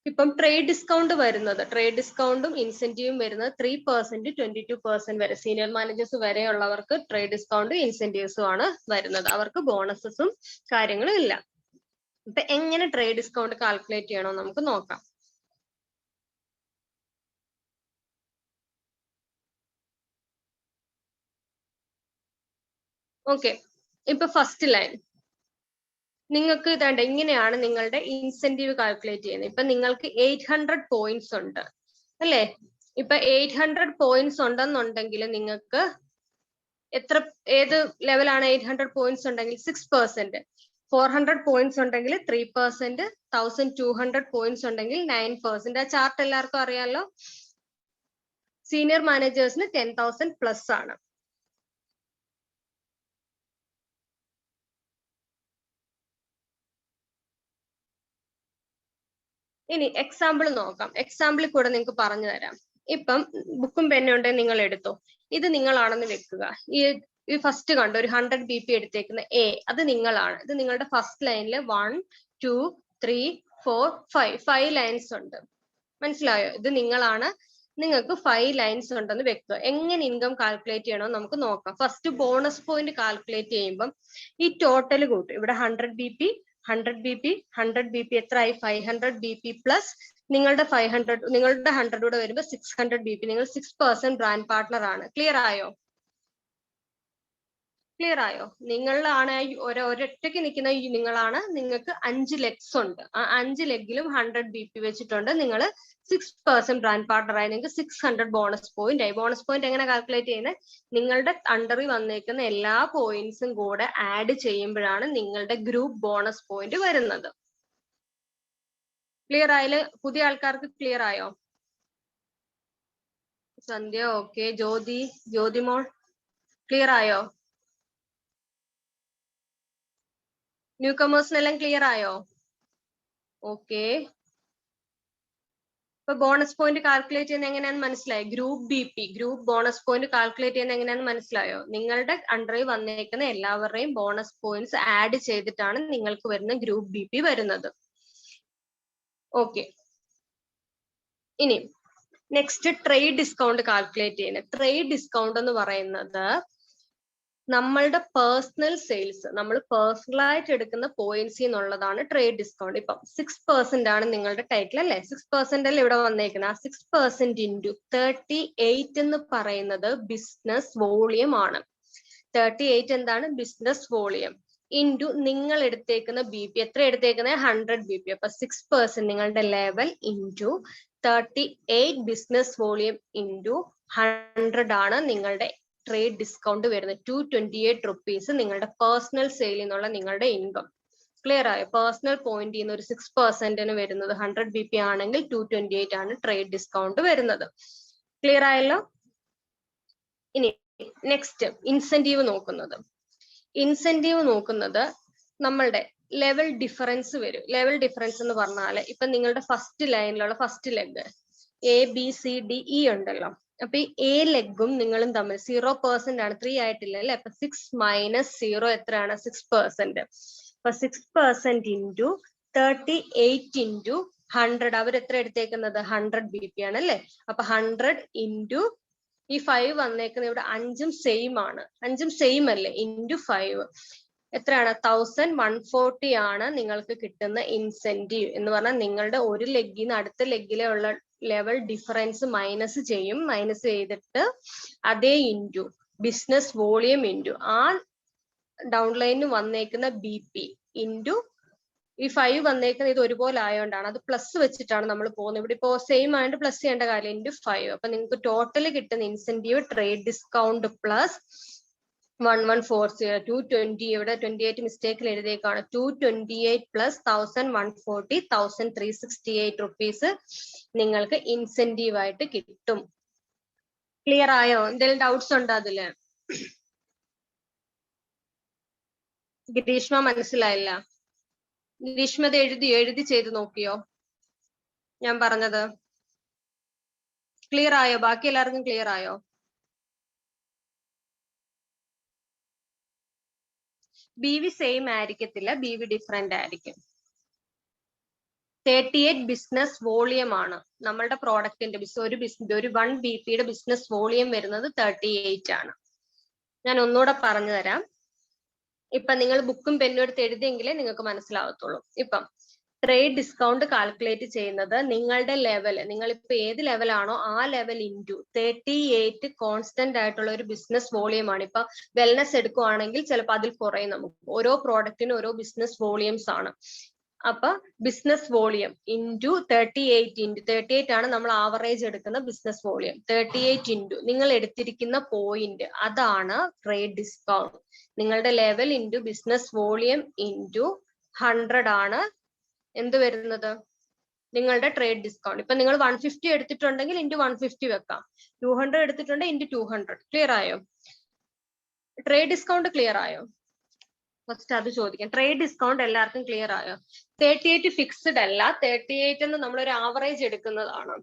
ഇപ്പം ട്രേഡ് ഡിസ്കൗണ്ട് വരുന്നത്, ട്രേഡ് ഡിസ്കൗണ്ടും ഇൻസെന്റീവും വരുന്നത് 3%, 22% വരെ. സീനിയർ മാനേജേഴ്സ് വരെയുള്ളവർക്ക് ട്രേഡ് ഡിസ്കൗണ്ട് ഇൻസെന്റീവ്സും ആണ് വരുന്നത്. അവർക്ക് ബോണസസും കാര്യങ്ങളും ഇല്ല. ഇപ്പൊ എങ്ങനെ ട്രേഡ് ഡിസ്കൗണ്ട് കാൽക്കുലേറ്റ് ചെയ്യണോ നമുക്ക് നോക്കാം. ഓക്കെ, ഇപ്പൊ ഫസ്റ്റ് ലൈൻ നിങ്ങൾക്ക് ഇതാണ്ട് ഇങ്ങനെയാണ് നിങ്ങളുടെ ഇൻസെന്റീവ് കാൽക്കുലേറ്റ് ചെയ്യുന്നത്. ഇപ്പൊ നിങ്ങൾക്ക് 800 പോയിന്റ്സ് ഉണ്ട് അല്ലേ? ഇപ്പൊ 800 പോയിന്റ്സ് ഉണ്ടെന്നുണ്ടെങ്കിൽ നിങ്ങൾക്ക് ഏത് ലെവലാണ് 800 പോയിന്റ്സ് ഉണ്ടെങ്കിൽ? 6%. 400 പോയിന്റ്സ് ഉണ്ടെങ്കിൽ 3%, 1200 പോയിന്റ്സ് ഉണ്ടെങ്കിൽ 9%. ആ ചാർട്ട് എല്ലാവർക്കും അറിയാലോ. സീനിയർ മാനേജേഴ്സിന് 10,000 പ്ലസ് ആണ്. ഇനി എക്സാമ്പിൾ നോക്കാം. എക്സാമ്പിളിൽ കൂടെ നിങ്ങൾക്ക് പറഞ്ഞു തരാം. ഇപ്പം ബുക്കും പെന്നും ഉണ്ടെങ്കിൽ നിങ്ങൾ എടുത്തോ. ഇത് നിങ്ങളാണെന്ന് വെക്കുക. ഈ ഫസ്റ്റ് കണ്ടോ ഒരു 100 BP എടുത്തേക്കുന്ന എ, അത് നിങ്ങളാണ്. ഇത് നിങ്ങളുടെ ഫസ്റ്റ് ലൈനിൽ 1 2 3 4 5 ലൈൻസ് ഉണ്ട്. മനസ്സിലായോ? ഇത് നിങ്ങളാണ്. നിങ്ങൾക്ക് 5 ലൈൻസ് ഉണ്ടെന്ന് വെക്കുക. എങ്ങനെ ഇൻകം കാൽക്കുലേറ്റ് ചെയ്യണമെന്ന് നമുക്ക് നോക്കാം. ഫസ്റ്റ് ബോണസ് പോയിന്റ് കാൽക്കുലേറ്റ് ചെയ്യുമ്പം ഈ ടോട്ടൽ കൂട്ടും. ഇവിടെ 100 BP, 100 BP, 100 BP എത്രയായി? 500 BP പ്ലസ് നിങ്ങളുടെ 500, നിങ്ങളുടെ 100 കൂടെ വരുമ്പോൾ 600 BP. നിങ്ങൾ 6% ബ്രാൻഡ് പാർട്ട്ണർ ആണ്. ക്ലിയർ ആയോ? ക്ലിയർ ആയോ? നിങ്ങളാണ് ഒരൊറ്റയ്ക്ക് നിൽക്കുന്ന നിങ്ങളാണ്. നിങ്ങൾക്ക് 5 ലെഗ്സ് ഉണ്ട്. ആ 5 ലെഗിലും 100 BP വെച്ചിട്ടുണ്ട്. നിങ്ങൾ 6% ബ്രാൻഡ് പാർട്ണർ ആയി. നിങ്ങൾക്ക് 600 ബോണസ് പോയിന്റ് ആയി. ബോണസ് പോയിന്റ് എങ്ങനെ കാൽക്കുലേറ്റ് ചെയ്യുന്നത്? നിങ്ങളുടെ അണ്ടറിൽ വന്നേക്കുന്ന എല്ലാ പോയിന്റ്സും കൂടെ ആഡ് ചെയ്യുമ്പോഴാണ് നിങ്ങളുടെ ഗ്രൂപ്പ് ബോണസ് പോയിന്റ് വരുന്നത്. ക്ലിയർ ആയാല്? പുതിയ ആൾക്കാർക്ക് ക്ലിയർ ആയോ? സന്ധ്യ ഓക്കെ. ജ്യോതിമോൾ ക്ലിയർ ആയോ? ന്യൂ കമേഴ്സിനെല്ലാം ക്ലിയർ ആയോ? ഓക്കെ. ഇപ്പൊ ബോണസ് പോയിന്റ് കാൽക്കുലേറ്റ് ചെയ്യുന്നത് എങ്ങനെയാണെന്ന് മനസ്സിലായോ? Group BP group bonus point calculate ചെയ്യുന്നത് എങ്ങനെയാണെന്ന് മനസ്സിലായോ? നിങ്ങളുടെ അണ്ടറിൽ വന്നേക്കുന്ന എല്ലാവരുടെയും ബോണസ് പോയിന്റ്സ് ആഡ് ചെയ്തിട്ടാണ് നിങ്ങൾക്ക് വരുന്ന ഗ്രൂപ്പ് BP വരുന്നത്. ഓക്കെ. ഇനി നെക്സ്റ്റ് ട്രേഡ് ഡിസ്കൗണ്ട് കാൽക്കുലേറ്റ് ചെയ്യുന്നത്. ട്രേഡ് ഡിസ്കൗണ്ട് എന്ന് പറയുന്നത് നമ്മളുടെ പേഴ്സണൽ സെയിൽസ്, നമ്മൾ പേഴ്സണലായിട്ട് എടുക്കുന്ന പോയിന്റ്സ് എന്നുള്ളതാണ് ട്രേഡ് ഡിസ്കൗണ്ട്. ഇപ്പം 6% ആണ് നിങ്ങളുടെ ടൈറ്റിൽ അല്ലെ? 6% അല്ലേ ഇവിടെ വന്നേക്കുന്നത്. ആ 6% ഇൻറ്റു 38 എന്ന് പറയുന്നത് ബിസിനസ് വോളിയം ആണ്. 38 എന്താണ്? ബിസിനസ് വോളിയം ഇൻറ്റു നിങ്ങൾ എടുത്തേക്കുന്ന BP. എത്ര എടുത്തേക്കുന്നത്? 100 BP. അപ്പൊ 6% നിങ്ങളുടെ level into 38 business volume into 100 ആണ് നിങ്ങളുടെ ട്രേഡ് ഡിസ്കൗണ്ട് വരുന്നത്. 228 റുപ്പീസ് നിങ്ങളുടെ പേഴ്സണൽ സെയിൽ എന്നുള്ള നിങ്ങളുടെ ഇൻകം. ക്ലിയർ ആയോ? പേഴ്സണൽ പോയിന്റ് ചെയ്യുന്ന ഒരു 6% വരുന്നത് 100 BP ആണെങ്കിൽ 228 ആണ് ട്രേഡ് ഡിസ്കൗണ്ട് വരുന്നത്. ക്ലിയർ ആയല്ലോ? ഇനി നെക്സ്റ്റ് ഇൻസെന്റീവ് നോക്കുന്നത്. ഇൻസെന്റീവ് നോക്കുന്നത് നമ്മളുടെ ലെവൽ ഡിഫറൻസ് വരും. ലെവൽ ഡിഫറൻസ് എന്ന് പറഞ്ഞാൽ ഇപ്പൊ നിങ്ങളുടെ ഫസ്റ്റ് ലൈനിലുള്ള ഫസ്റ്റ് ലെഗ് ABCDE ഉണ്ടല്ലോ. അപ്പൊ ഈ A ലെഗും നിങ്ങളും തമ്മിൽ 0% ആണ്. 3 ആയിട്ടില്ല അല്ലെ? അപ്പൊ 6 മൈനസ് 0 എത്രയാണ്? 6%. അപ്പൊ 6% ഇൻറ്റു 38 ഇൻറ്റു 100. അവർ എത്ര എടുത്തേക്കുന്നത്? 100 BP ആണ് അല്ലെ? അപ്പൊ 100 ഇൻറ്റു ഈ 5 വന്നേക്കുന്നത് ഇവിടെ 5ഉം സെയിം ആണ്. 5ഉം സെയിം അല്ലേ? ഇൻറ്റു 5 എത്രയാണ്? 1140 ആണ് നിങ്ങൾക്ക് കിട്ടുന്ന ഇൻസെന്റീവ്. എന്ന് പറഞ്ഞാൽ നിങ്ങളുടെ ഒരു ലെഗിൽ നിന്ന് അടുത്ത ലെഗിലെ ഉള്ള ലെവൽ ഡിഫറൻസ് മൈനസ് ചെയ്യും. മൈനസ് ചെയ്തിട്ട് അതേ ഇൻറ്റു ബിസിനസ് വോളിയം ഇൻറ്റു ആ ഡൗൺലൈനിന് വന്നേക്കുന്ന BP ഇൻറ്റു ഈ 5 വന്നേക്കുന്നത് ഇത് ഒരുപോലെ ആയതുകൊണ്ടാണ്. അത് പ്ലസ് വെച്ചിട്ടാണ് നമ്മൾ പോകുന്നത്. ഇവിടെ ഇപ്പോ സെയിം ആയിട്ട് പ്ലസ് ചെയ്യേണ്ട കാര്യം ഇൻറ്റു 5. അപ്പൊ നിങ്ങൾക്ക് ടോട്ടൽ കിട്ടുന്ന ഇൻസെന്റീവ് ട്രേഡ് ഡിസ്കൗണ്ട് പ്ലസ് 1140 220. ഇവിടെ 28 മിസ്റ്റേക്കിൽ എഴുതിയേക്കാണ്. 228 പ്ലസ് 1140 1368 റുപ്പീസ് നിങ്ങൾക്ക് ഇൻസെന്റീവ് ആയിട്ട് കിട്ടും. ക്ലിയർ ആയോ? എന്തെങ്കിലും ഡൗട്ട്സ് ഉണ്ടോ അതില്? ഗ്രീഷ്മ മനസ്സിലായില്ല? ഗ്രീഷ്മ അത് എഴുതി ചെയ്ത് നോക്കിയോ ഞാൻ പറഞ്ഞത്? ക്ലിയർ ആയോ? ബാക്കി എല്ലാവർക്കും ക്ലിയർ ആയോ? BV സെയിം ആയിരിക്കത്തില്ല, BV ഡിഫറെന്റ് ആയിരിക്കും. 38 ബിസിനസ് വോളിയം ആണ് നമ്മളുടെ പ്രോഡക്റ്റിന്റെ. ഒരു 1 BP ബിസിനസ് വോളിയം വരുന്നത് 38 ആണ്. ഞാൻ ഒന്നുകൂടെ പറഞ്ഞു തരാം. ഇപ്പൊ നിങ്ങൾ ബുക്കും പെന്നും എടുത്ത് എഴുതിയെങ്കിലേ നിങ്ങൾക്ക് മനസ്സിലാവത്തുള്ളൂ. ഇപ്പം ട്രേഡ് ഡിസ്കൗണ്ട് കാൽക്കുലേറ്റ് ചെയ്യുന്നത് നിങ്ങളുടെ ലെവൽ, നിങ്ങളിപ്പോ ഏത് ലെവലാണോ ആ ലെവൽ ഇൻറ്റു 38 കോൺസ്റ്റന്റ് ആയിട്ടുള്ള ഒരു ബിസിനസ് വോളിയം ആണ്. ഇപ്പൊ വെൽനസ് എടുക്കുവാണെങ്കിൽ ചിലപ്പോൾ അതിൽ കുറയും. നമുക്ക് ഓരോ പ്രോഡക്റ്റിനും ഓരോ ബിസിനസ് വോളിയംസ് ആണ്. അപ്പൊ ബിസിനസ് വോളിയം ഇൻറ്റു 38 ആണ് നമ്മൾ ആവറേജ് എടുക്കുന്ന ബിസിനസ് വോളിയം. 38 ഇൻറ്റു നിങ്ങൾ എടുത്തിരിക്കുന്ന പോയിന്റ്, അതാണ് ട്രേഡ് ഡിസ്കൗണ്ട്. നിങ്ങളുടെ level into business volume into 100 ആണ് എന്ത് വരുന്നത്? നിങ്ങളുടെ ട്രേഡ് ഡിസ്കൗണ്ട്. ഇപ്പൊ നിങ്ങൾ 150 എടുത്തിട്ടുണ്ടെങ്കിൽ ഇൻറ്റു 150 വെക്കാം. 200 എടുത്തിട്ടുണ്ടെങ്കിൽ ഇൻറ്റു 200. ക്ലിയർ ആയോ? ട്രേഡ് ഡിസ്കൗണ്ട് ക്ലിയർ ആയോ? ഫസ്റ്റ് അത് ചോദിക്കാം. ട്രേഡ് ഡിസ്കൗണ്ട് എല്ലാവർക്കും ക്ലിയർ ആയോ? 38 ഫിക്സ്ഡ് അല്ല. 38 എന്ന് നമ്മൾ ഒരു ആവറേജ് എടുക്കുന്നതാണ്.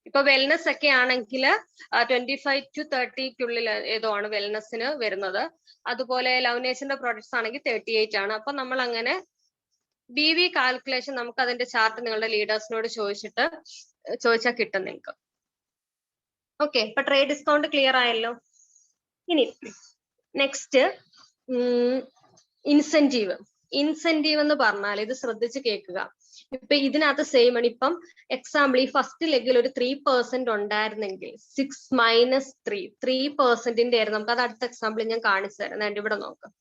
ഇപ്പൊ വെൽനസ് ഒക്കെ ആണെങ്കിൽ 25 to 30ക്കുള്ളിൽ ഏതോ ആണ് വെൽനസിന് വരുന്നത്. അതുപോലെ ലവ്നേഷന്റെ പ്രോഡക്ട്സ് ആണെങ്കിൽ 38 ആണ്. അപ്പൊ നമ്മൾ അങ്ങനെ BV കാൽക്കുലേഷൻ നമുക്ക് അതിന്റെ ചാർട്ട് നിങ്ങളുടെ ലീഡേഴ്സിനോട് ചോദിച്ചാൽ കിട്ടും നിങ്ങൾക്ക്. ഓക്കെ, ഇപ്പൊ ട്രേഡ് ഡിസ്കൗണ്ട് ക്ലിയർ ആയല്ലോ. ഇനി നെക്സ്റ്റ് ഇൻസെന്റീവ്. ഇൻസെന്റീവ് എന്ന് പറഞ്ഞാൽ ഇത് ശ്രദ്ധിച്ച് കേൾക്കുക. ഇപ്പൊ ഇതിനകത്ത് സെയിം ആണ്. ഇപ്പം എക്സാമ്പിൾ ഈ ഫസ്റ്റ് ലെഗിൽ ഒരു 3% ഉണ്ടായിരുന്നെങ്കിൽ 6 മൈനസ് 3% ആയിരുന്നു. നമുക്ക് അത് അടുത്ത എക്സാമ്പിൾ ഞാൻ കാണിച്ചു തരാം. ഇവിടെ നോക്കാം.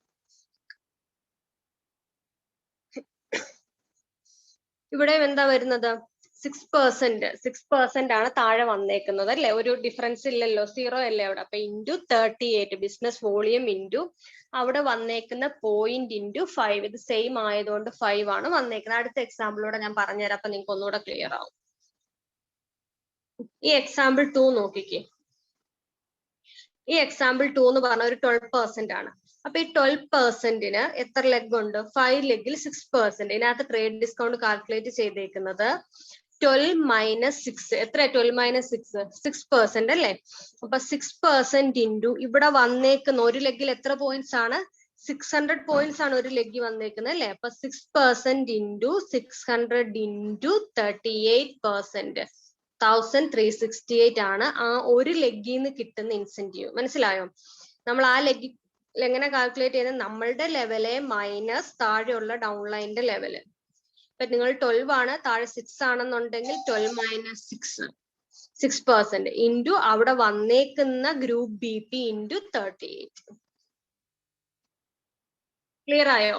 ഇവിടെ എന്താ വരുന്നത്? 6% ആണ് താഴെ വന്നേക്കുന്നത് അല്ലെ? ഒരു ഡിഫറൻസ് ഇല്ലല്ലോ, 0 അല്ലേ അവിടെ. അപ്പൊ ഇൻറ്റു 38 ബിസിനസ് വോളിയം ഇൻറ്റു അവിടെ വന്നേക്കുന്ന പോയിന്റ് ഇൻറ്റു 5. ഇത് സെയിം ആയതുകൊണ്ട് 5 ആണ് വന്നേക്കുന്നത്. അടുത്ത എക്സാമ്പിളൂടെ ഞാൻ പറഞ്ഞുതരാം. അപ്പൊ നിങ്ങൾക്ക് ഒന്നുകൂടെ ക്ലിയർ ആവും. ഈ എക്സാമ്പിൾ 2 നോക്കിക്കേ. ഈ എക്സാമ്പിൾ 2 എന്ന് പറഞ്ഞ ഒരു 12% ആണ്. അപ്പൊ ഈ 12%ന് എത്ര ലെഗ് ഉണ്ട്? 5 ലെഗിൽ 6%. ഇതിനകത്ത് ട്രേഡ് ഡിസ്കൗണ്ട് കാൽക്കുലേറ്റ് ചെയ്തേക്കുന്നത് 12 മൈനസ് 6. എത്ര 12 മൈനസ് 6? 6% അല്ലേ? അപ്പൊ 6% ഇൻറ്റു ഇവിടെ വന്നേക്കുന്ന ഒരു ലെഗിൽ എത്ര പോയിന്റ്സ് ആണ്? 600 പോയിന്റ്സ് ആണ് ഒരു ലെഗ് വന്നേക്കുന്നത് അല്ലേ? അപ്പൊ 6% ഇൻറ്റു 600 ഇൻറ്റു 38%, 1368 ആണ് ആ ഒരു ലെഗിൽ നിന്ന് കിട്ടുന്ന ഇൻസെന്റീവ്. മനസ്സിലായോ? നമ്മൾ ആ ലെഗ് എങ്ങനെ കാൽക്കുലേറ്റ് ചെയ്യുന്നത്? നമ്മളുടെ ലെവലെ മൈനസ് താഴെയുള്ള ഡൗൺലൈനിന്റെ ലെവല്. ഇപ്പൊ നിങ്ങൾ 12 ആണ്, താഴെ 6 ആണെന്നുണ്ടെങ്കിൽ 12 മൈനസ് 6% ഇൻറ്റു അവിടെ വന്നേക്കുന്ന ഗ്രൂപ്പ് BP ഇൻറ്റു 38. ക്ലിയർ ആയോ?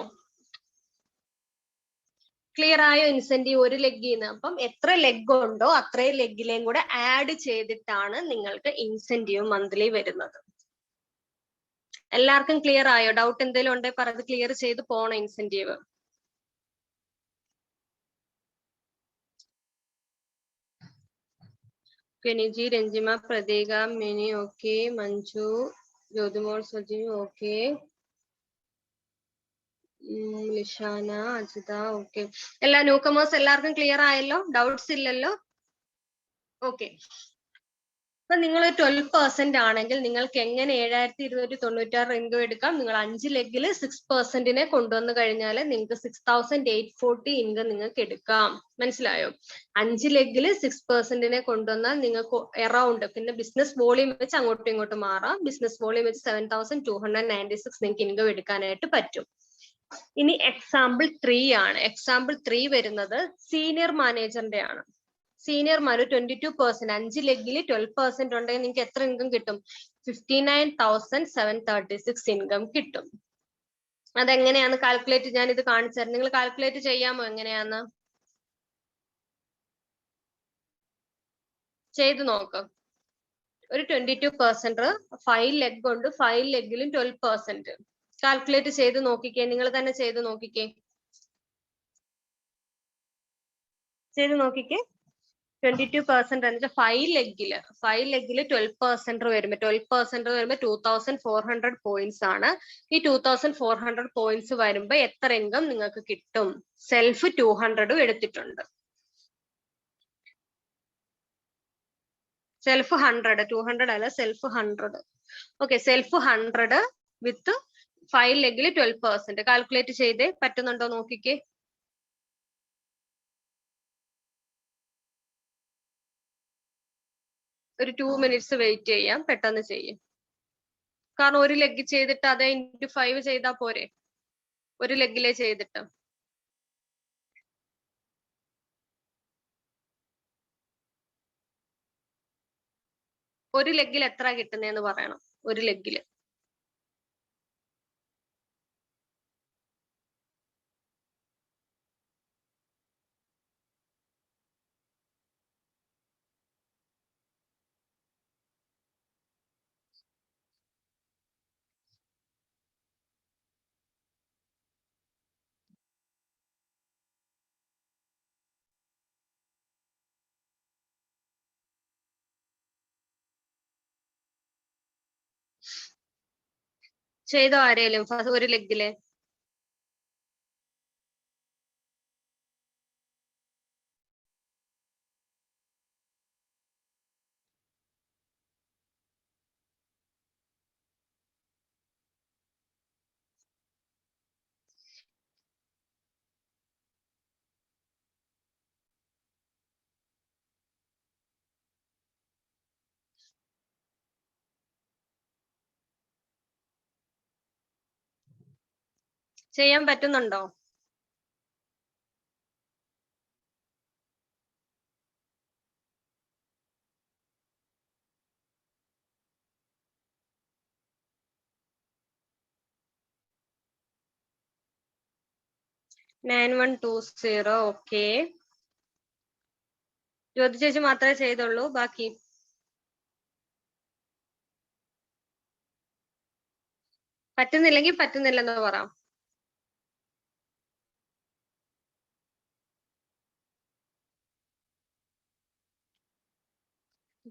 ക്ലിയർ ആയോ? ഇൻസെന്റീവ് ഒരു ലെഗിന്ന്. അപ്പം എത്ര ലെഗ് ഉണ്ടോ അത്രയും ലെഗിലേയും കൂടെ ആഡ് ചെയ്തിട്ടാണ് നിങ്ങൾക്ക് ഇൻസെന്റീവ് മന്ത്ലി വരുന്നത്. എല്ലാവർക്കും ക്ലിയർ ആയോ? ഡൗട്ട് എന്തെങ്കിലും ഉണ്ടെങ്കിൽ പറഞ്ഞത് ക്ലിയർ ചെയ്ത് പോണം. ഇൻസെന്റീവ് കെനിജി, Ranjima, Prateeka, Mini okay, Manju, Jyothimol, Saji okay, Lishana, Ajitha okay. എല്ലാ ന്യൂ കമേഴ്സ് എല്ലാവർക്കും ക്ലിയർ ആയല്ലോ? ഡൗട്ട്സ് ഇല്ലല്ലോ? ഓക്കെ. അപ്പൊ നിങ്ങൾ 12% ആണെങ്കിൽ നിങ്ങൾക്ക് എങ്ങനെ 7296 ഇൻകം എടുക്കാം? നിങ്ങൾ 5 ലെഗിൽ 6%നെ കൊണ്ടുവന്നു കഴിഞ്ഞാൽ നിങ്ങൾക്ക് 6840 ഇൻകം നിങ്ങൾക്ക് എടുക്കാം. മനസ്സിലായോ? 5 ലെഗിൽ 6%നെ കൊണ്ടുവന്നാൽ നിങ്ങൾക്ക് എറൗണ്ട്, പിന്നെ ബിസിനസ് വോളിയം വെച്ച് അങ്ങോട്ടും ഇങ്ങോട്ടും മാറാം. ബിസിനസ് വോളിയം വെച്ച് 7296 നിങ്ങൾക്ക് ഇൻകം എടുക്കാനായിട്ട് പറ്റും. ഇനി എക്സാമ്പിൾ 3 ആണ്. എക്സാമ്പിൾ 3 വരുന്നത് സീനിയർ മാനേജറിന്റെ ആണ്. സീനിയർ മാനേജർ 22%, 5 ലെഗിൽ 12% ഉണ്ടെങ്കിൽ നിങ്ങൾക്ക് എത്ര ഇൻകം കിട്ടും? 59,736 ഇൻകം കിട്ടും. അതെങ്ങനെയാണ് കാൽക്കുലേറ്റ്? ഞാൻ ഇത് കാണിച്ചു തരാം. നിങ്ങൾ കാൽക്കുലേറ്റ് ചെയ്യാമോ എങ്ങനെയാന്ന്? ചെയ്തു നോക്കാം. ഒരു 22%, 5 ലെഗ് ഉണ്ട്, 5 ലെഗിലും 12%. കാൽക്കുലേറ്റ് ചെയ്ത് നോക്കിക്കേ, നിങ്ങൾ തന്നെ ചെയ്ത് നോക്കിക്കേ. ചെയ്ത് നോക്കിക്കേ. 22% എന്നിട്ട് 5 ലെഗില് 12% വരുമ്പോ 2400 പോയിന്റ്സ് ആണ്. ഈ 2400 പോയിന്റ്സ് വരുമ്പോ എത്ര ഇൻകം നിങ്ങൾക്ക് കിട്ടും? സെൽഫ് 200 എടുത്തിട്ടുണ്ട്. സെൽഫ് 100, 200 അല്ല, സെൽഫ് 100. ഓക്കെ, സെൽഫ് 100 വിത്ത് 5 ലെഗിൽ 12%. കാൽക്കുലേറ്റ് ചെയ്തേ പറ്റുന്നുണ്ടോ നോക്കിക്കേ. ഒരു 2 മിനിറ്റ്സ് വെയിറ്റ് ചെയ്യാം, പെട്ടെന്ന് ചെയ്യും. കാരണം ഒരു ലെഗ് ചെയ്തിട്ട് അതേ ഇൻറ്റു 5 ചെയ്താ പോരെ? ഒരു ലെഗിലെ ചെയ്തിട്ട്. ഒരു ലെഗിൽ എത്ര കിട്ടുന്നതെന്ന് പറയണം. ഒരു ലെഗില് ചെയ്തോ ആരേലും ഒരു ലെഗില്? ചെയ്യാൻ പറ്റുന്നുണ്ടോ? $9120. ഓക്കെ, ജ്യോതി ചേച്ചി മാത്രമേ ചെയ്തുള്ളൂ, ബാക്കി പറ്റുന്നില്ലെങ്കിൽ പറ്റുന്നില്ലെന്ന് പറയാം.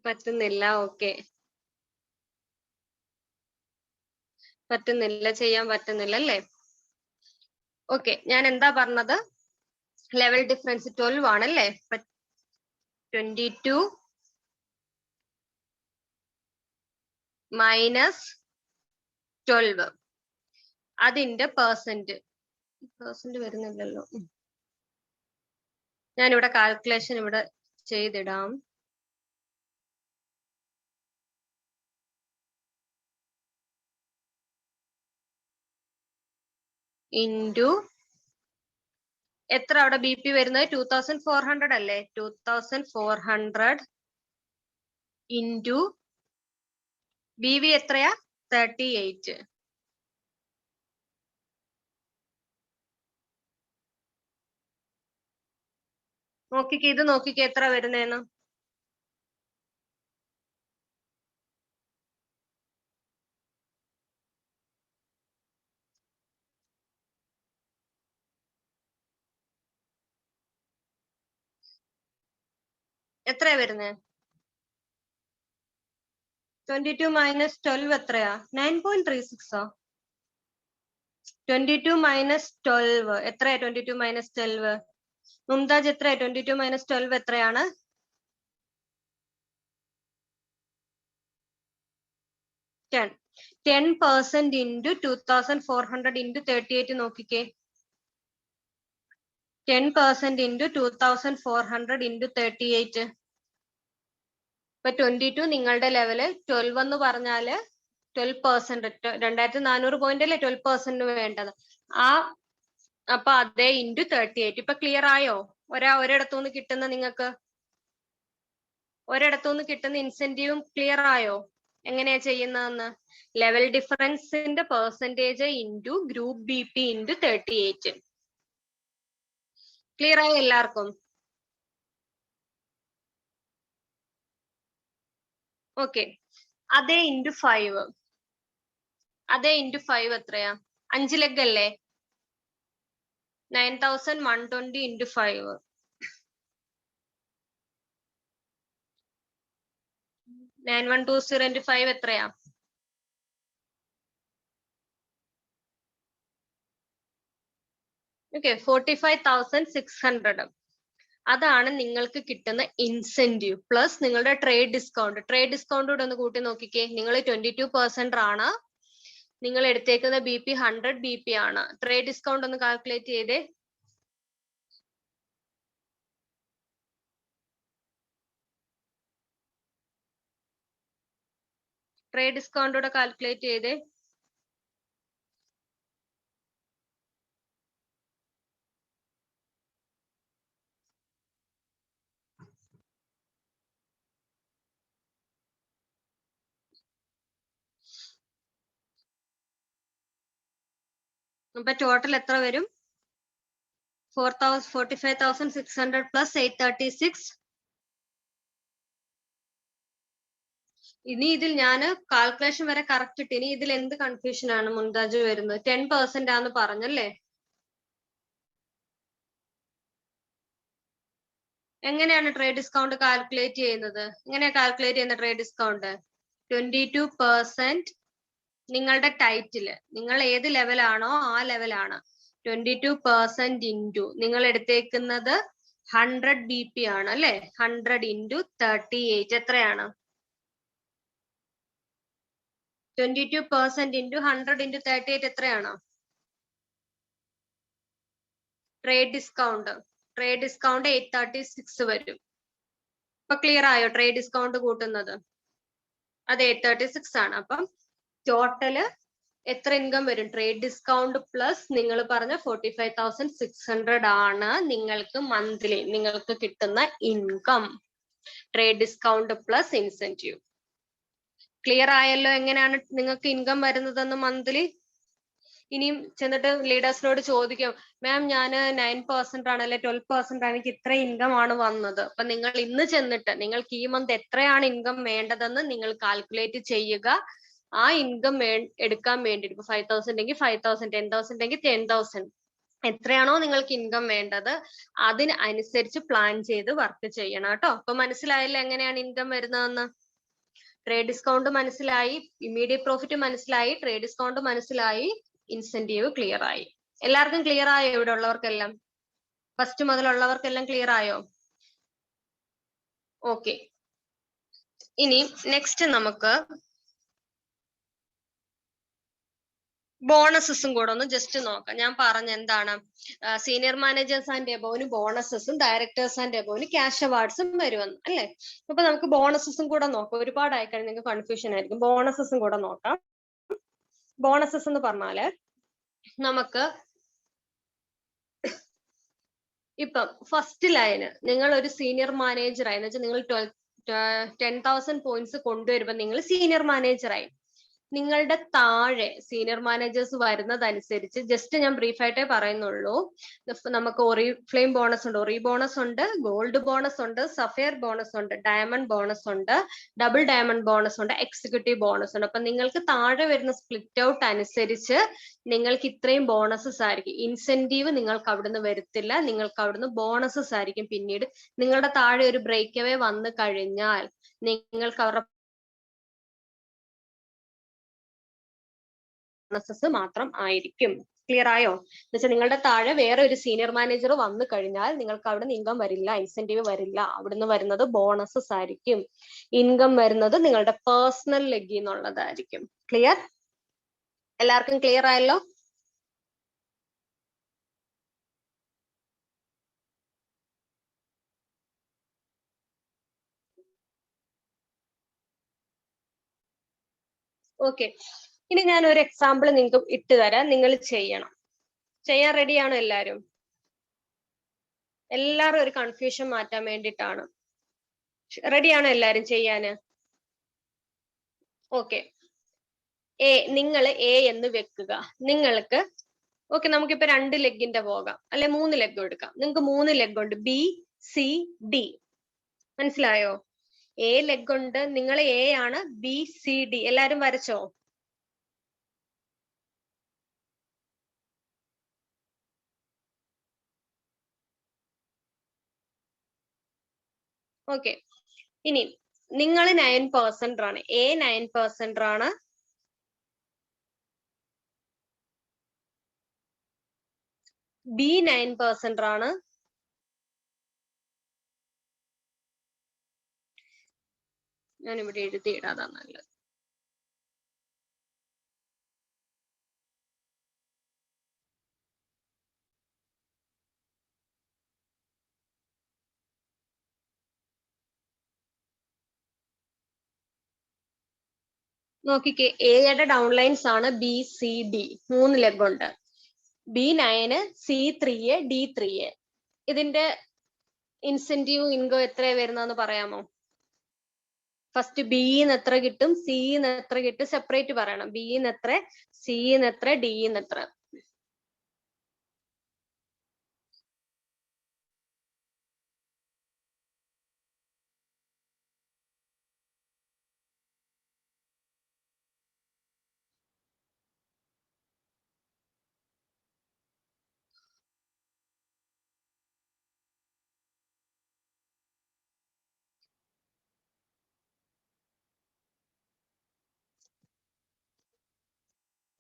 പറ്റുന്നില്ല, ഓക്കെ. പറ്റുന്നില്ല, ചെയ്യാൻ പറ്റുന്നില്ല അല്ലേ? ഓക്കെ, ഞാൻ എന്താ പറഞ്ഞത്? ലെവൽ ഡിഫറൻസ് 12 ആണല്ലേ? 22 മൈനസ് 12 അതിന്റെ പെർസെന്റ് വരുന്നില്ലല്ലോ. ഞാനിവിടെ കാൽക്കുലേഷൻ ഇവിടെ ചെയ്തിടാം. ഇൻറ്റു എത്ര അവിടെ ബി പി വരുന്നത്? 2400 അല്ലേ? 2400 ഇൻറ്റു ബി വി എത്രയാ? 38. നോക്കിക്കേ, ഇത് നോക്കിക്കേ എത്ര വരുന്നേന്ന്. എത്രയാ വരുന്നേ? 22 മൈനസ് 12 എത്രയാ? 9.36 ആ? 22 മൈനസ് 12 എത്രയാ? 22 മൈനസ് 12 മുംതാജ് എത്രയാ? 22 മൈനസ് 12 എത്രയാണ്? 10% ഇൻറ്റു 2400 ഇൻറ്റു 38 നോക്കിക്കേ. 10% ഇൻറ്റു 2400 ഇൻറ്റു 38. ഇപ്പൊ 22 നിങ്ങളുടെ ലെവല്, 12 എന്ന് പറഞ്ഞാല് 12%. 2400 പോയിന്റ് അല്ലേ 12% വേണ്ടത്. അപ്പൊ അതേ ഇൻറ്റു 38. ഇപ്പൊ ക്ലിയർ ആയോ? ഒരിടത്തുനിന്ന് കിട്ടുന്ന നിങ്ങൾക്ക് കിട്ടുന്ന ഇൻസെന്റീവും ക്ലിയർ ആയോ? എങ്ങനെയാ ചെയ്യുന്നതെന്ന്? ലെവൽ ഡിഫറൻസിന്റെ percentage into group B P into 38. Clear ആയോ എല്ലാവർക്കും? ഓക്കെ, അതേ ഇൻറ്റു 5. അതേ ഇൻറ്റു 5 എത്രയാ? 5 ലെഗ് അല്ലേ? 9120 ഇൻറ്റു 5. 9120 ഇൻറ്റു 5 എത്രയാ? ഓക്കെ, 45,600. അതാണ് നിങ്ങൾക്ക് കിട്ടുന്ന ഇൻസെന്റീവ് പ്ലസ് നിങ്ങളുടെ ട്രേഡ് ഡിസ്കൗണ്ട്. ട്രേഡ് ഡിസ്കൗണ്ട് കൂടെ ഒന്ന് കൂട്ടി നോക്കിക്കേ. നിങ്ങൾ 22% ആണ്. നിങ്ങൾ എടുത്തേക്കുന്ന ബി പി 100 ബി പി ആണ്. ട്രേഡ് ഡിസ്കൗണ്ട് ഒന്ന് കാൽക്കുലേറ്റ് ചെയ്തേ. ട്രേഡ് ഡിസ്കൗണ്ട് കൂടെ കാൽക്കുലേറ്റ് ചെയ്തേ. അപ്പൊ ടോട്ടൽ എത്ര വരും? 45,600 പ്ലസ് 836. ഇനി ഇതിൽ ഞാൻ കാൽക്കുലേഷൻ വരെ കറക്റ്റ് ഇട്ട്. ഇനി ഇതിൽ എന്ത് കൺഫ്യൂഷൻ ആണ് മുംതാജ് വരുന്നത്? 10% ആന്ന് പറഞ്ഞല്ലേ? എങ്ങനെയാണ് ട്രേഡ് ഡിസ്കൗണ്ട് കാൽക്കുലേറ്റ് ചെയ്യുന്നത്? എങ്ങനെയാ കാൽക്കുലേറ്റ് ചെയ്യുന്ന ട്രേഡ് ഡിസ്കൗണ്ട്? 22% നിങ്ങളുടെ ടൈറ്റില്, നിങ്ങൾ ഏത് ലെവലാണോ ആ ലെവലാണ്. 22% ഇൻറ്റു നിങ്ങൾ എടുത്തേക്കുന്നത് 100 ബി പി ആണ് അല്ലെ? 100 ഇൻറ്റു 38 എത്രയാണ്? 22% ഇൻറ്റു 100 ഇൻറ്റു 38 എത്രയാണ്? ട്രേഡ് ഡിസ്കൗണ്ട് 836 വരും. ഇപ്പൊ ക്ലിയർ ആയോ ട്രേഡ് ഡിസ്കൗണ്ട് കൂട്ടുന്നത്? അത് 836 ആണ്. അപ്പം ടോട്ടല് എത്ര ഇൻകം വരും? ട്രേഡ് ഡിസ്കൗണ്ട് പ്ലസ് നിങ്ങൾ പറഞ്ഞ 45,600 ആണ് നിങ്ങൾക്ക് മന്ത്ലി നിങ്ങൾക്ക് കിട്ടുന്ന income. Trade discount plus incentive. Clear ആയല്ലോ എങ്ങനെയാണ് നിങ്ങൾക്ക് ഇൻകം വരുന്നതെന്ന് മന്ത്ലി? ഇനിയും ചെന്നിട്ട് ലീഡേഴ്സിനോട് ചോദിക്കും, മാം ഞാൻ 9% ആണ് അല്ലെ 12% ആണ്, എനിക്ക് ഇത്ര ഇൻകം ആണ് വന്നത്. അപ്പൊ നിങ്ങൾ ഇന്ന് ചെന്നിട്ട് നിങ്ങൾക്ക് ഈ മന്ത് എത്രയാണ് ഇൻകം വേണ്ടതെന്ന് നിങ്ങൾ കാൽക്കുലേറ്റ് ചെയ്യുക. ആ ഇൻകം എടുക്കാൻ വേണ്ടിയിട്ട് ഇപ്പൊ 5,000 എങ്കിൽ 5,000, 10,000 എങ്കിൽ 10,000, എത്രയാണോ നിങ്ങൾക്ക് ഇൻകം വേണ്ടത് അതിനനുസരിച്ച് പ്ലാൻ ചെയ്ത് വർക്ക് ചെയ്യണം കേട്ടോ. അപ്പൊ മനസ്സിലായില്ല എങ്ങനെയാണ് ഇൻകം വരുന്നതെന്ന്? ട്രേഡ് ഡിസ്കൗണ്ട് മനസ്സിലായി, ഇമ്മീഡിയറ്റ് പ്രോഫിറ്റ് മനസ്സിലായി, ട്രേഡ് ഡിസ്കൗണ്ട് മനസ്സിലായി, ഇൻസെന്റീവ് ക്ലിയർ ആയി. എല്ലാവർക്കും ക്ലിയർ ആയോ? ഇവിടെ ഉള്ളവർക്കെല്ലാം, ഫസ്റ്റ് മുതലുള്ളവർക്കെല്ലാം ക്ലിയർ ആയോ? ഓക്കെ. ഇനി നെക്സ്റ്റ് നമുക്ക് ബോണസസും കൂടെ ഒന്ന് ജസ്റ്റ് നോക്കാം. ഞാൻ പറഞ്ഞ എന്താണ്, സീനിയർ മാനേജേഴ്സ് ആൻഡ് എബോവിന് ബോണസസും ഡയറക്ടേഴ്സ് ആൻഡ് എബോവിന് ക്യാഷ് അവാർഡ്സും വരുമെന്ന് അല്ലേ? അപ്പൊ നമുക്ക് ബോണസസും കൂടെ നോക്കാം. ഒരുപാട് ആയിക്കഴിഞ്ഞാൽ നിങ്ങൾക്ക് കൺഫ്യൂഷൻ ആയിരിക്കും. ബോണസസും കൂടെ നോക്കാം. ബോണസസ് എന്ന് പറഞ്ഞാല് നമുക്ക് ഇപ്പം ഫസ്റ്റ് ലൈന് നിങ്ങൾ ഒരു സീനിയർ മാനേജറായി എന്ന് വെച്ചാൽ നിങ്ങൾ 10,000 പോയിന്റ്സ് കൊണ്ടുവരുമ്പോൾ നിങ്ങൾ സീനിയർ മാനേജറായി. നിങ്ങളുടെ താഴെ സീനിയർ മാനേജേഴ്സ് വരുന്നതനുസരിച്ച് ജസ്റ്റ് ഞാൻ ബ്രീഫായിട്ടേ പറയുന്നുള്ളൂ. നമുക്ക് ഒറിഫ്ലെയിം ബോണസ് ഉണ്ട്, ഒറി ബോണസ് ഉണ്ട്, ഗോൾഡ് ബോണസ് ഉണ്ട്, സഫയർ ബോണസ് ഉണ്ട്, ഡയമണ്ട് ബോണസ് ഉണ്ട്, ഡബിൾ ഡയമണ്ട് ബോണസ് ഉണ്ട്, എക്സിക്യൂട്ടീവ് ബോണസ് ഉണ്ട്. അപ്പൊ നിങ്ങൾക്ക് താഴെ വരുന്ന സ്പ്ലിറ്റ് ഔട്ട് അനുസരിച്ച് നിങ്ങൾക്ക് ഇത്രയും ബോണസസ് ആയിരിക്കും. ഇൻസെന്റീവ് നിങ്ങൾക്ക് അവിടുന്ന് വരത്തില്ല, നിങ്ങൾക്ക് അവിടുന്ന് ബോണസസ് ആയിരിക്കും. പിന്നീട് നിങ്ങളുടെ താഴെ ഒരു ബ്രേക്ക് അവേ വന്നു കഴിഞ്ഞാൽ നിങ്ങൾക്ക് അവരുടെ ബോണസസ് മാത്രം ആയിരിക്കും. ക്ലിയർ ആയോ? എന്ന് വെച്ചാൽ നിങ്ങളുടെ താഴെ വേറെ ഒരു സീനിയർ മാനേജർ വന്നു കഴിഞ്ഞാൽ നിങ്ങൾക്ക് അവിടുന്ന് ഇൻകം വരില്ല, ഇൻസെന്റീവ് വരില്ല. അവിടുന്ന് വരുന്നത് ബോണസസ് ആയിരിക്കും. ഇൻകം വരുന്നത് നിങ്ങളുടെ പേഴ്സണൽ ലെഗിൽ നിന്നുള്ളതായിരിക്കും. ക്ലിയർ? എല്ലാവർക്കും ക്ലിയർ ആയല്ലോ? ഓക്കെ. ഇനി ഞാൻ ഒരു എക്സാമ്പിൾ നിങ്ങൾക്ക് ഇട്ട് തരാം, നിങ്ങൾ ചെയ്യണം. ചെയ്യാൻ റെഡിയാണോ എല്ലാവരും? എല്ലാവരും ഒരു കൺഫ്യൂഷൻ മാറ്റാൻ വേണ്ടിയിട്ടാണ്. റെഡിയാണോ എല്ലാവരും ചെയ്യാന്? ഓക്കെ. നിങ്ങൾ എ എന്ന് വെക്കുക. നിങ്ങൾക്ക് ഓക്കെ, നമുക്കിപ്പോ 2 ലെഗിന്റെ പോകാം, അല്ലെ 3 ലെഗ് എടുക്കാം. നിങ്ങൾക്ക് 3 ലെഗ് ഉണ്ട്, ബി സി ഡി. മനസ്സിലായോ? എ ലെഗ് ഉണ്ട്, നിങ്ങൾ എ ആണ്, ബി സി ഡി. എല്ലാരും വരച്ചോ? ഓക്കെ. ഇനി നിങ്ങൾ 9% ആണ്, എ 9% ആണ്, ബി 9% ആണ്, ഞാൻ ഇവിടെ എഴുതിയിടാതാ നല്ലത്. നോക്കിക്കേ, എയുടെ ഡൗൺലൈൻസ് ആണ് ബി സി ഡി. 3 ലെഗ് ഉണ്ട്. B 9, C 3, D 3. ഇതിന്റെ ഇൻസെന്റീവ് ഇൻകം എത്ര വരുന്നതെന്ന് പറയാമോ? ഫസ്റ്റ് ബിന്ന് എത്ര കിട്ടും, സിന്ന് എത്ര കിട്ടും, സെപ്പറേറ്റ് പറയണം. ബിന്ന് എത്ര, സിന്ന് എത്ര, ഡിന്ന് എത്ര?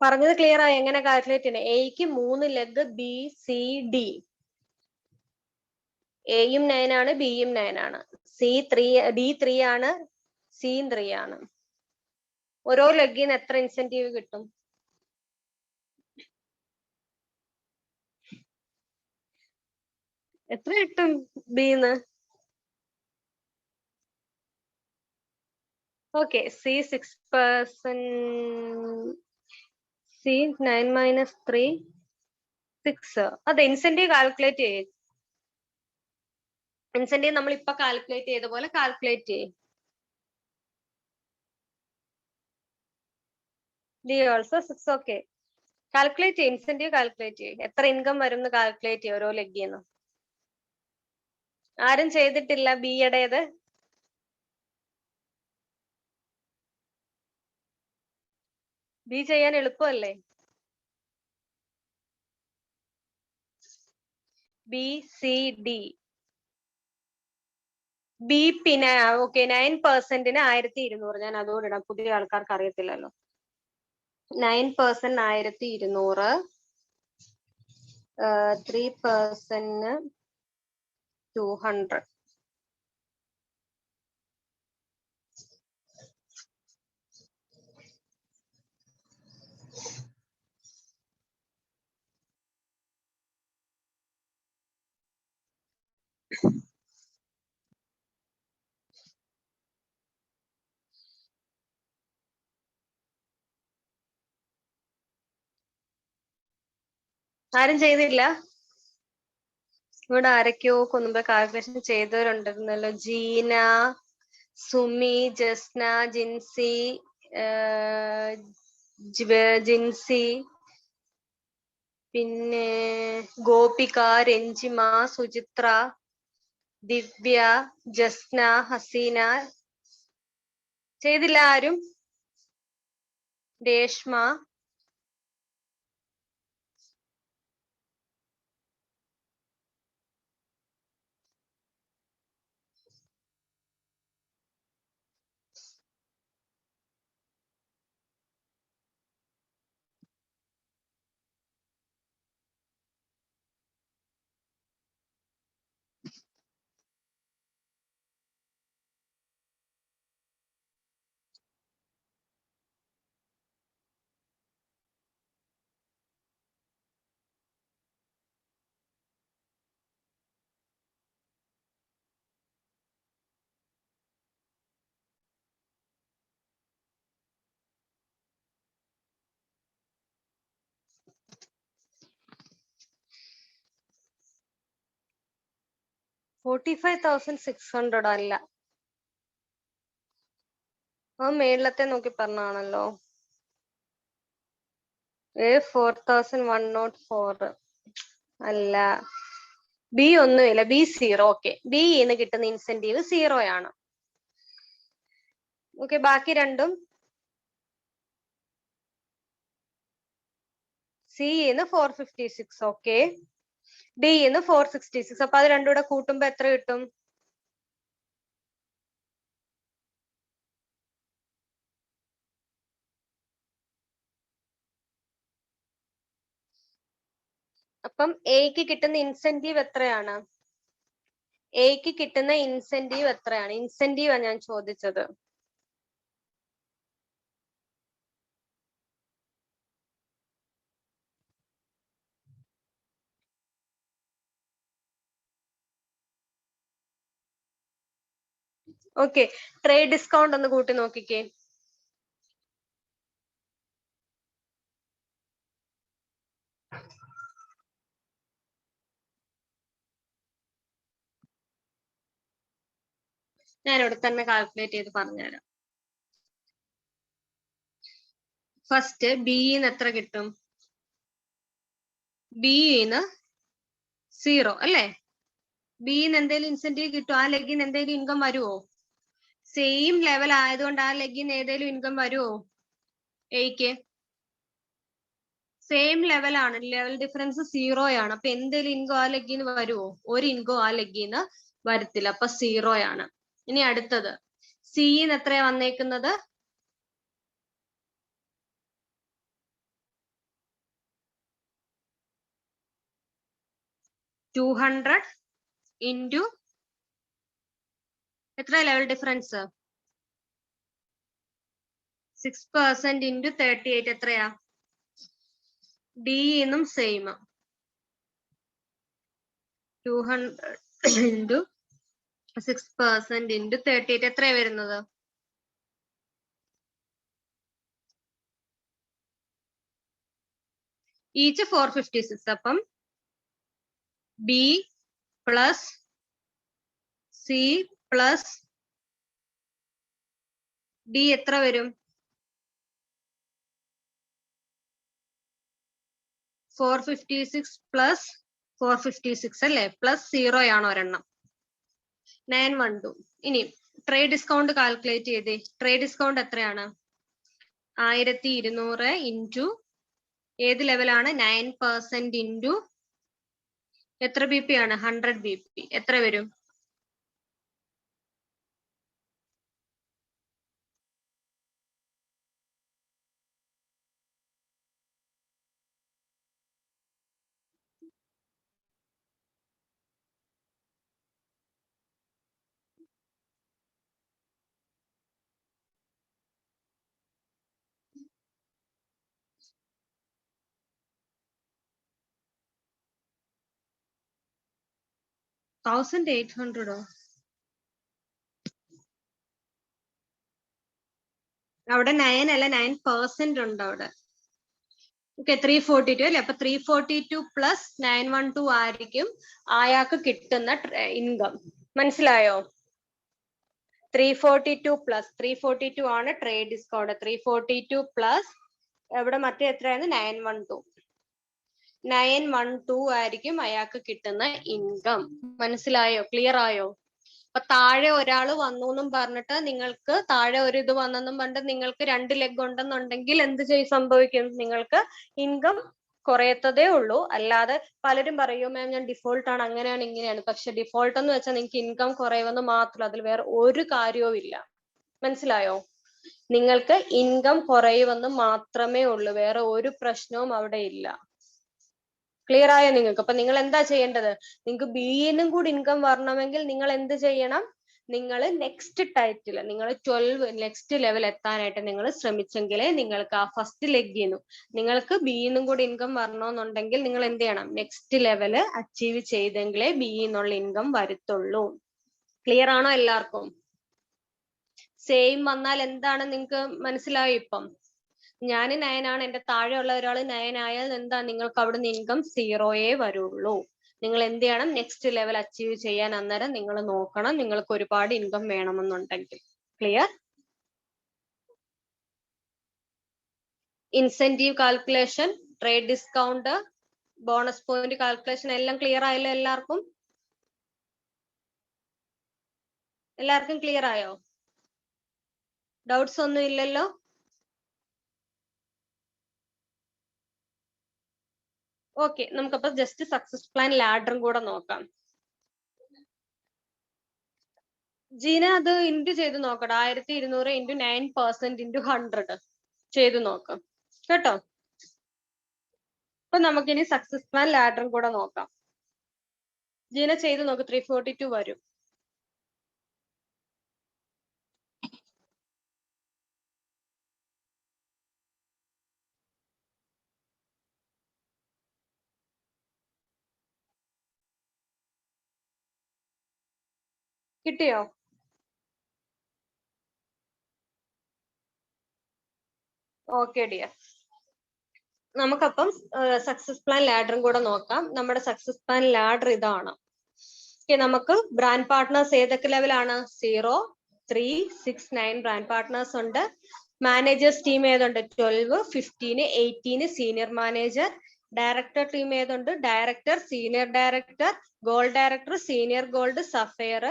പറഞ്ഞത് ക്ലിയർ ആയി? എങ്ങനെ കാൽക്കുലേറ്റ് ചെയ്യണം? എക്ക് 3 ലെഗ്, ബി സി ഡി. എയും 9 ആണ്, ബിയും 9 ആണ്, സി 3, ഡി 3 ആണ്, സിയും 3 ആണ്. ഓരോ ലെഗിന് എത്ര ഇൻസെന്റീവ് കിട്ടും? എത്ര കിട്ടും ബിന്ന്? Okay, C 6%, C 9 - 3 6. അതെ, ഇൻസെന്റീവ് കാൽക്കുലേറ്റ് ചെയ്യും. ഇൻസെന്റീവ് നമ്മൾ ഇപ്പൊ കാൽക്കുലേറ്റ് ചെയ്ത പോലെ കാൽക്കുലേറ്റ് ചെയ്യും. D also 6. ഓക്കെ, കാൽക്കുലേറ്റ് ചെയ്യും. ഇൻസെന്റീവ് കാൽക്കുലേറ്റ് ചെയ്യും. എത്ര ഇൻകം വരും എന്ന് കാൽക്കുലേറ്റ് ചെയ്യും ഓരോ ലെഗിന്ന്. ആരും ചെയ്തിട്ടില്ല ബിയുടേത്? ബി ചെയ്യാൻ എളുപ്പമല്ലേ? B C D, BP okay 9% 1200. ഞാൻ അതുകൂടെ ഇടാം, പുതിയ ആൾക്കാർക്ക് അറിയത്തില്ലല്ലോ. 9% 1200, 3% 200. ആരും ചെയ്തില്ല? ഇവിടെ ആരൊക്കെയോ മുമ്പ് കാൽക്കുലേഷൻ ചെയ്തവരുണ്ടായിരുന്നല്ലോ. ജീന, സുമി, ജസ്ന, ജിൻസി, ജിൻസി, പിന്നെ ഗോപിക, രഞ്ജിമ, സുചിത്ര, ദിവ്യ, ജസ്ന, ഹസീന. ചെയ്തില്ല ആരും? രേഷ്മ. $45,600 അല്ല, മേളത്തെ നോക്കി പറഞ്ഞാണല്ലോ. 4104 അല്ല. ബി ഒന്നുമില്ല, ബി 0. ഓക്കെ, ബിന്ന് കിട്ടുന്ന ഇൻസെന്റീവ് 0 ആണ്. ഓക്കെ, ബാക്കി രണ്ടും സിന്ന് 456. ഓക്കെ, ഡിന്ന് 466. അപ്പൊ അത് രണ്ടും കൂടെ കൂട്ടുമ്പോ എത്ര കിട്ടും? അപ്പം എക്ക് കിട്ടുന്ന ഇൻസെന്റീവ് എത്രയാണ്? എക്ക് കിട്ടുന്ന ഇൻസെന്റീവ് എത്രയാണ്? ഇൻസെന്റീവ് ആണ് ഞാൻ ചോദിച്ചത്. ഓക്കെ, ട്രേഡ് ഡിസ്കൗണ്ട് ഒന്ന് കൂട്ടി നോക്കിക്കേ. ഞാൻ ഇവിടെ തന്നെ കാൽക്കുലേറ്റ് ചെയ്ത് പറഞ്ഞുതരാം. ഫസ്റ്റ് ബിന്ന് എത്ര കിട്ടും? ബിന്ന് 0 അല്ലേ? ബിന്ന് എന്തെങ്കിലും ഇൻസെന്റീവ് കിട്ടും? ആ ലെഗിന് എന്തെങ്കിലും ഇൻകം വരുമോ? സെയിം ലെവൽ ആയതുകൊണ്ട് ആ ലെഗിന് ഏതെങ്കിലും ഇൻകം വരുമോ? എക്ക് സെയിം ലെവൽ ആണ്, ലെവൽ ഡിഫറൻസ് 0 ആണ്. അപ്പൊ എന്തെങ്കിലും ഇൻകം ആ ലെഗിന് വരുമോ? ഒരു ഇൻകം ആ ലെഗിന് വരത്തില്ല, അപ്പൊ 0 ആണ്. ഇനി അടുത്തത് സിന്ന് എത്രയാ വന്നേക്കുന്നത്? 200 ഇൻറ്റു എത്ര ലെവൽ ഡിഫറൻസ്? 6% ഇൻറ്റു 38 എത്രയാ? ഡിന്നും സെയിം. 200 ഇൻറ്റു 6% ഇൻറ്റു 38 എത്രയാ വരുന്നത്? ഈച്ച് 456. അപ്പം B plus C plus D എത്ര വരും? 456 പ്ലസ് 456 അല്ലേ? പ്ലസ് 0 ആണ് ഒരെണ്ണം, 912. ഇനി ട്രേഡ് ഡിസ്കൗണ്ട് കാൽക്കുലേറ്റ് ചെയ്തേ. ട്രേഡ് ഡിസ്കൗണ്ട് എത്രയാണ്? 1200 ഇൻറ്റു ഏത് ലെവലാണ്? 9% ഇൻറ്റു എത്ര BP ആണ്? 100 BP. എത്ര വരും? 1800 അവിടെ 9 അല്ല 9% ഉണ്ട് അവിടെ. ഓക്കെ 342 അല്ലെ. അപ്പൊ 342 പ്ലസ് 912 ആയിരിക്കും അയാൾക്ക് കിട്ടുന്ന ഇൻകം. മനസ്സിലായോ? 342 പ്ലസ് 342 ആണ് ട്രേഡ് ഡിസ്കൗണ്ട്. 342 പ്ലസ് എവിടെ മറ്റേ എത്രയാണ് 912 ആയിരിക്കും അയാൾക്ക് കിട്ടുന്ന ഇൻകം. മനസ്സിലായോ? ക്ലിയർ ആയോ? അപ്പൊ താഴെ ഒരാൾ വന്നു എന്നും പറഞ്ഞിട്ട് നിങ്ങൾക്ക് താഴെ ഒരു ഇത് വന്നെന്നും പറഞ്ഞിട്ട് നിങ്ങൾക്ക് 2 ലെഗ് ഉണ്ടെന്നുണ്ടെങ്കിൽ എന്ത് സംഭവിക്കും? നിങ്ങൾക്ക് ഇൻകം കുറയത്തതേ ഉള്ളൂ. അല്ലാതെ പലരും പറയും മാം ഞാൻ ഡിഫോൾട്ട് ആണ് അങ്ങനെയാണ് ഇങ്ങനെയാണ്. പക്ഷെ ഡിഫോൾട്ട് എന്ന് വെച്ചാൽ നിങ്ങൾക്ക് ഇൻകം കുറയുമെന്ന് മാത്രം, അതിൽ വേറെ ഒരു കാര്യവും ഇല്ല. മനസ്സിലായോ? നിങ്ങൾക്ക് ഇൻകം കുറയുമെന്ന് മാത്രമേ ഉള്ളൂ, വേറെ ഒരു പ്രശ്നവും അവിടെ ഇല്ല. ക്ലിയർ ആയോ നിങ്ങൾക്ക്? അപ്പൊ നിങ്ങൾ എന്താ ചെയ്യേണ്ടത്? നിങ്ങൾക്ക് ബിഇനും കൂടി ഇൻകം വരണമെങ്കിൽ നിങ്ങൾ എന്ത് ചെയ്യണം? നിങ്ങൾ നെക്സ്റ്റ് ടൈറ്റിൽ നിങ്ങൾ 12 നെക്സ്റ്റ് ലെവൽ എത്താനായിട്ട് നിങ്ങൾ ശ്രമിച്ചെങ്കിലേ നിങ്ങൾക്ക് ആ ഫസ്റ്റ് ലെഗിന്നു നിങ്ങൾക്ക് ബിഇന്നും കൂടി ഇൻകം വരണമെന്നുണ്ടെങ്കിൽ നിങ്ങൾ എന്ത് ചെയ്യണം? നെക്സ്റ്റ് ലെവൽ അച്ചീവ് ചെയ്തെങ്കിലേ ബിഇന്നുള്ള ഇൻകം വരത്തുള്ളൂ. ക്ലിയർ ആണോ എല്ലാവർക്കും? സെയിം വന്നാൽ എന്താണ് നിങ്ങൾക്ക് മനസ്സിലായോ? ഇപ്പം ഞാൻ 9 ആണ്, എന്റെ താഴെയുള്ള ഒരാൾ 9 ആയാൽ എന്താ? നിങ്ങൾക്ക് അവിടുന്ന് ഇൻകം 0 വരുള്ളൂ. നിങ്ങൾ എന്ത് ചെയ്യണം? നെക്സ്റ്റ് ലെവൽ അച്ചീവ് ചെയ്യാൻ അന്നേരം നിങ്ങൾ നോക്കണം, നിങ്ങൾക്ക് ഒരുപാട് ഇൻകം വേണമെന്നുണ്ടെങ്കിൽ. Clear? Incentive calculation, trade discount, bonus point calculation എല്ലാം ക്ലിയർ ആയല്ലോ എല്ലാവർക്കും? എല്ലാവർക്കും ക്ലിയർ ആയോ? ഡൗട്ട്സ് ഒന്നും ഇല്ലല്ലോ? ഓക്കെ, നമുക്കപ്പോ ജസ്റ്റ് സക്സസ് പ്ലാൻ ലാഡറും കൂടെ നോക്കാം. ജീന അത് ഇൻറ്റു ചെയ്ത് നോക്കട്ടെ. 1200 ഇൻറ്റു 9% ഇൻറ്റു 100 ചെയ്ത് നോക്കാം കേട്ടോ. അപ്പൊ നമുക്കിനി സക്സസ് പ്ലാൻ ലാഡറും കൂടെ നോക്കാം. ജീന ചെയ്ത് നോക്ക്, 342 വരും. കിട്ടിയോ? ഓക്കെ ഡിയർ, നമുക്കപ്പം സക്സസ് പ്ലാൻ ലാഡറും കൂടെ നോക്കാം. നമ്മുടെ സക്സസ് പ്ലാൻ ലാഡർ ഇതാണ്. നമുക്ക് ബ്രാൻഡ് പാർട്ട്നേഴ്സ് ഏതൊക്കെ ലെവലാണ്? 0, 3, 6, 9 ബ്രാൻഡ് പാർട്ട്നേഴ്സ് ഉണ്ട്. മാനേജേഴ്സ് ടീം ഏതുണ്ട്? 12, 15, 18 സീനിയർ മാനേജർ. ഡയറക്ടർ ടീം ഏതുണ്ട്? Director, senior director, gold director, senior gold, sapphire.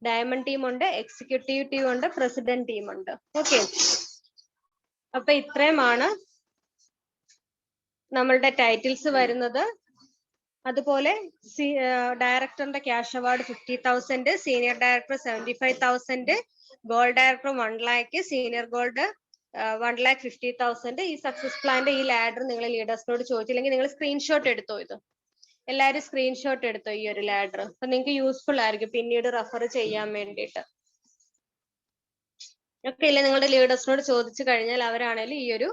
Diamond team ഉണ്ട്, എക്സിക്യൂട്ടീവ് ടീം ഉണ്ട്, പ്രസിഡന്റ് ടീം ഉണ്ട്. ഓക്കെ, അപ്പൊ ഇത്രയുമാണ് നമ്മളുടെ ടൈറ്റിൽസ് വരുന്നത്. അതുപോലെ ഡയറക്ടറിന്റെ cash award 50,000, senior director 75,000, gold director 1 lakh, senior gold 1,50,000. ഈ സക്സസ് പ്ലാന്റെ ഈ ലാഡർ നിങ്ങൾ ലീഡേഴ്സിനോട് ചോദിച്ചില്ലെങ്കിൽ നിങ്ങൾ സ്ക്രീൻഷോട്ട് എടുത്തോ. ഇത് എല്ലാവരും സ്ക്രീൻഷോട്ട് എടുത്തോ ഈ ഒരു ലാഡർ. അപ്പൊ നിങ്ങൾക്ക് യൂസ്ഫുൾ ആയിരിക്കും പിന്നീട് റെഫർ ചെയ്യാൻ വേണ്ടിയിട്ട്. ഒക്കെ ഇല്ല, നിങ്ങളുടെ ലീഡേഴ്സിനോട് ചോദിച്ചു കഴിഞ്ഞാൽ അവരാണേലും ഈ ഒരു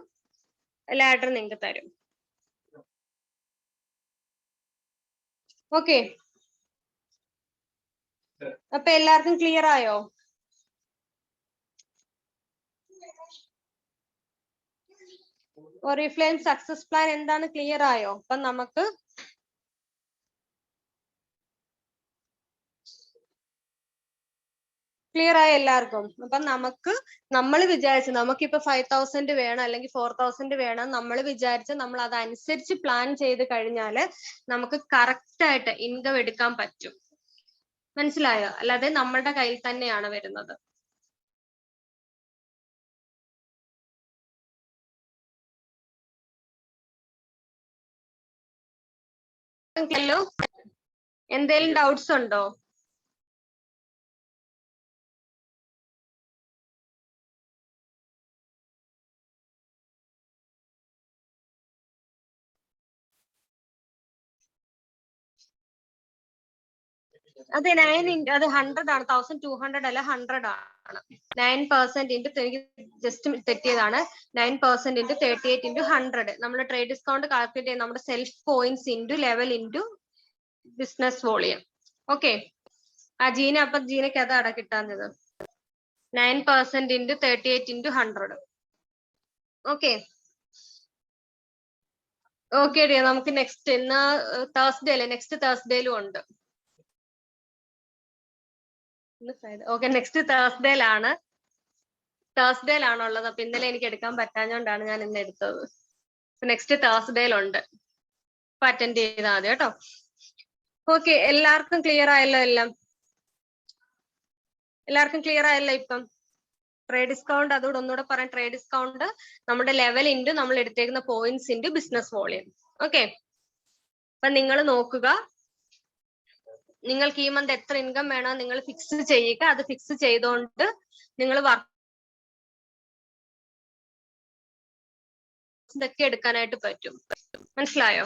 ലാഡർ നിങ്ങൾക്ക് തരും. ഓക്കെ, അപ്പൊ എല്ലാവർക്കും ക്ലിയർ ആയോ? ഓറിഫ്ലെയിം സക്സസ് പ്ലാൻ എന്താണ് ക്ലിയർ ആയോ? അപ്പൊ നമുക്ക് ക്ലിയർ ആയ എല്ലാവർക്കും? അപ്പൊ നമ്മൾ വിചാരിച്ചു നമുക്കിപ്പോ 5,000 വേണം അല്ലെങ്കിൽ 4,000 വേണം, നമ്മൾ വിചാരിച്ച് നമ്മൾ അതനുസരിച്ച് പ്ലാൻ ചെയ്ത് കഴിഞ്ഞാല് നമുക്ക് കറക്റ്റ് ആയിട്ട് ഇൻകം എടുക്കാൻ പറ്റും. മനസ്സിലായോ? അല്ലാതെ നമ്മളുടെ കയ്യിൽ തന്നെയാണ് വരുന്നത്. എന്തേലും ഡൗട്ട്സ് ഉണ്ടോ? അതെ, 9 അത് 100 ആണ്, 1,200 അല്ല 100 ആണ്. 9% എനിക്ക് ജസ്റ്റ് തെറ്റിയതാണ്. 9% ഇൻറ്റു 38 ഇൻറ്റു 100 നമ്മൾ ട്രേഡ് ഡിസ്കൗണ്ട് കാൽക്കുലേറ്റ് ചെയ്യുന്ന നമ്മുടെ self points into level into business volume. Okay, Jeena അപ്പൊ ജീനക്ക് അതാടാ കിട്ടാഞ്ഞത്. 9% into 38 into 100. Okay okay Diya, നമുക്ക് നെക്സ്റ്റ് ഇന്ന് തേഴ്സ്ഡേ അല്ലേ, നെക്സ്റ്റ് തേഴ്സ്ഡേയിലും ഉണ്ട്. ഓക്കെ നെക്സ്റ്റ് തേഴ്സ്ഡേയിലാണുള്ളത്. അപ്പൊ ഇന്നലെ എനിക്ക് എടുക്കാൻ പറ്റാഞ്ഞോണ്ടാണ് ഞാൻ ഇന്ന് എടുത്തത്. നെക്സ്റ്റ് തേഴ്സ്ഡേയിലുണ്ട്. അപ്പൊ അറ്റൻഡ് ചെയ്താൽ മതി കേട്ടോ. ഓക്കെ എല്ലാവർക്കും ക്ലിയർ ആയല്ലോ? എല്ലാവർക്കും ക്ലിയർ ആയല്ലോ? ഇപ്പം ട്രേഡ് ഡിസ്കൗണ്ട് അതുകൂടെ ഒന്നുകൂടെ പറയാം. ട്രേഡ് ഡിസ്കൗണ്ട് നമ്മുടെ ലെവൽ ഇൻറ്റു നമ്മൾ എടുത്തേക്കുന്ന points into business volume. Okay, അപ്പൊ നിങ്ങൾ നോക്കുക, നിങ്ങൾക്ക് ഈ മന്ത് എത്ര ഇൻകം വേണോ നിങ്ങൾ ഫിക്സ് ചെയ്യുക. അത് ഫിക്സ് ചെയ്തുകൊണ്ട് നിങ്ങൾ ഇതൊക്കെ എടുക്കാനായിട്ട് പറ്റും. മനസ്സിലായോ?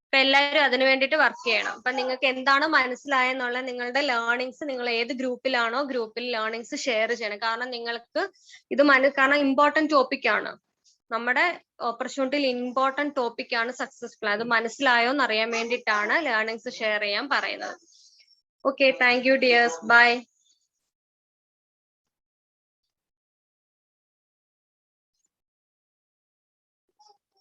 അപ്പൊ എല്ലാവരും അതിനു വേണ്ടിയിട്ട് വർക്ക് ചെയ്യണം. അപ്പൊ നിങ്ങൾക്ക് എന്താണ് മനസ്സിലായെന്നുള്ള നിങ്ങളുടെ ലേണിങ്സ് നിങ്ങൾ ഏത് ഗ്രൂപ്പിലാണോ ഗ്രൂപ്പിൽ ലേണിങ്സ് ഷെയർ ചെയ്യണം. കാരണം നിങ്ങൾക്ക് ഇത് കാരണം ഇമ്പോർട്ടന്റ് ടോപ്പിക് ആണ്. നമ്മുടെ ഓപ്പർച്യൂണിറ്റിയിൽ ഇമ്പോർട്ടന്റ് ടോപ്പിക് ആണ് സക്സസ് പ്ലാൻ. അത് മനസ്സിലായോ എന്ന് അറിയാൻ വേണ്ടിയിട്ടാണ് ലേണിങ്സ് ഷെയർ ചെയ്യാൻ പറയുന്നത്. Okay, thank you dears, by.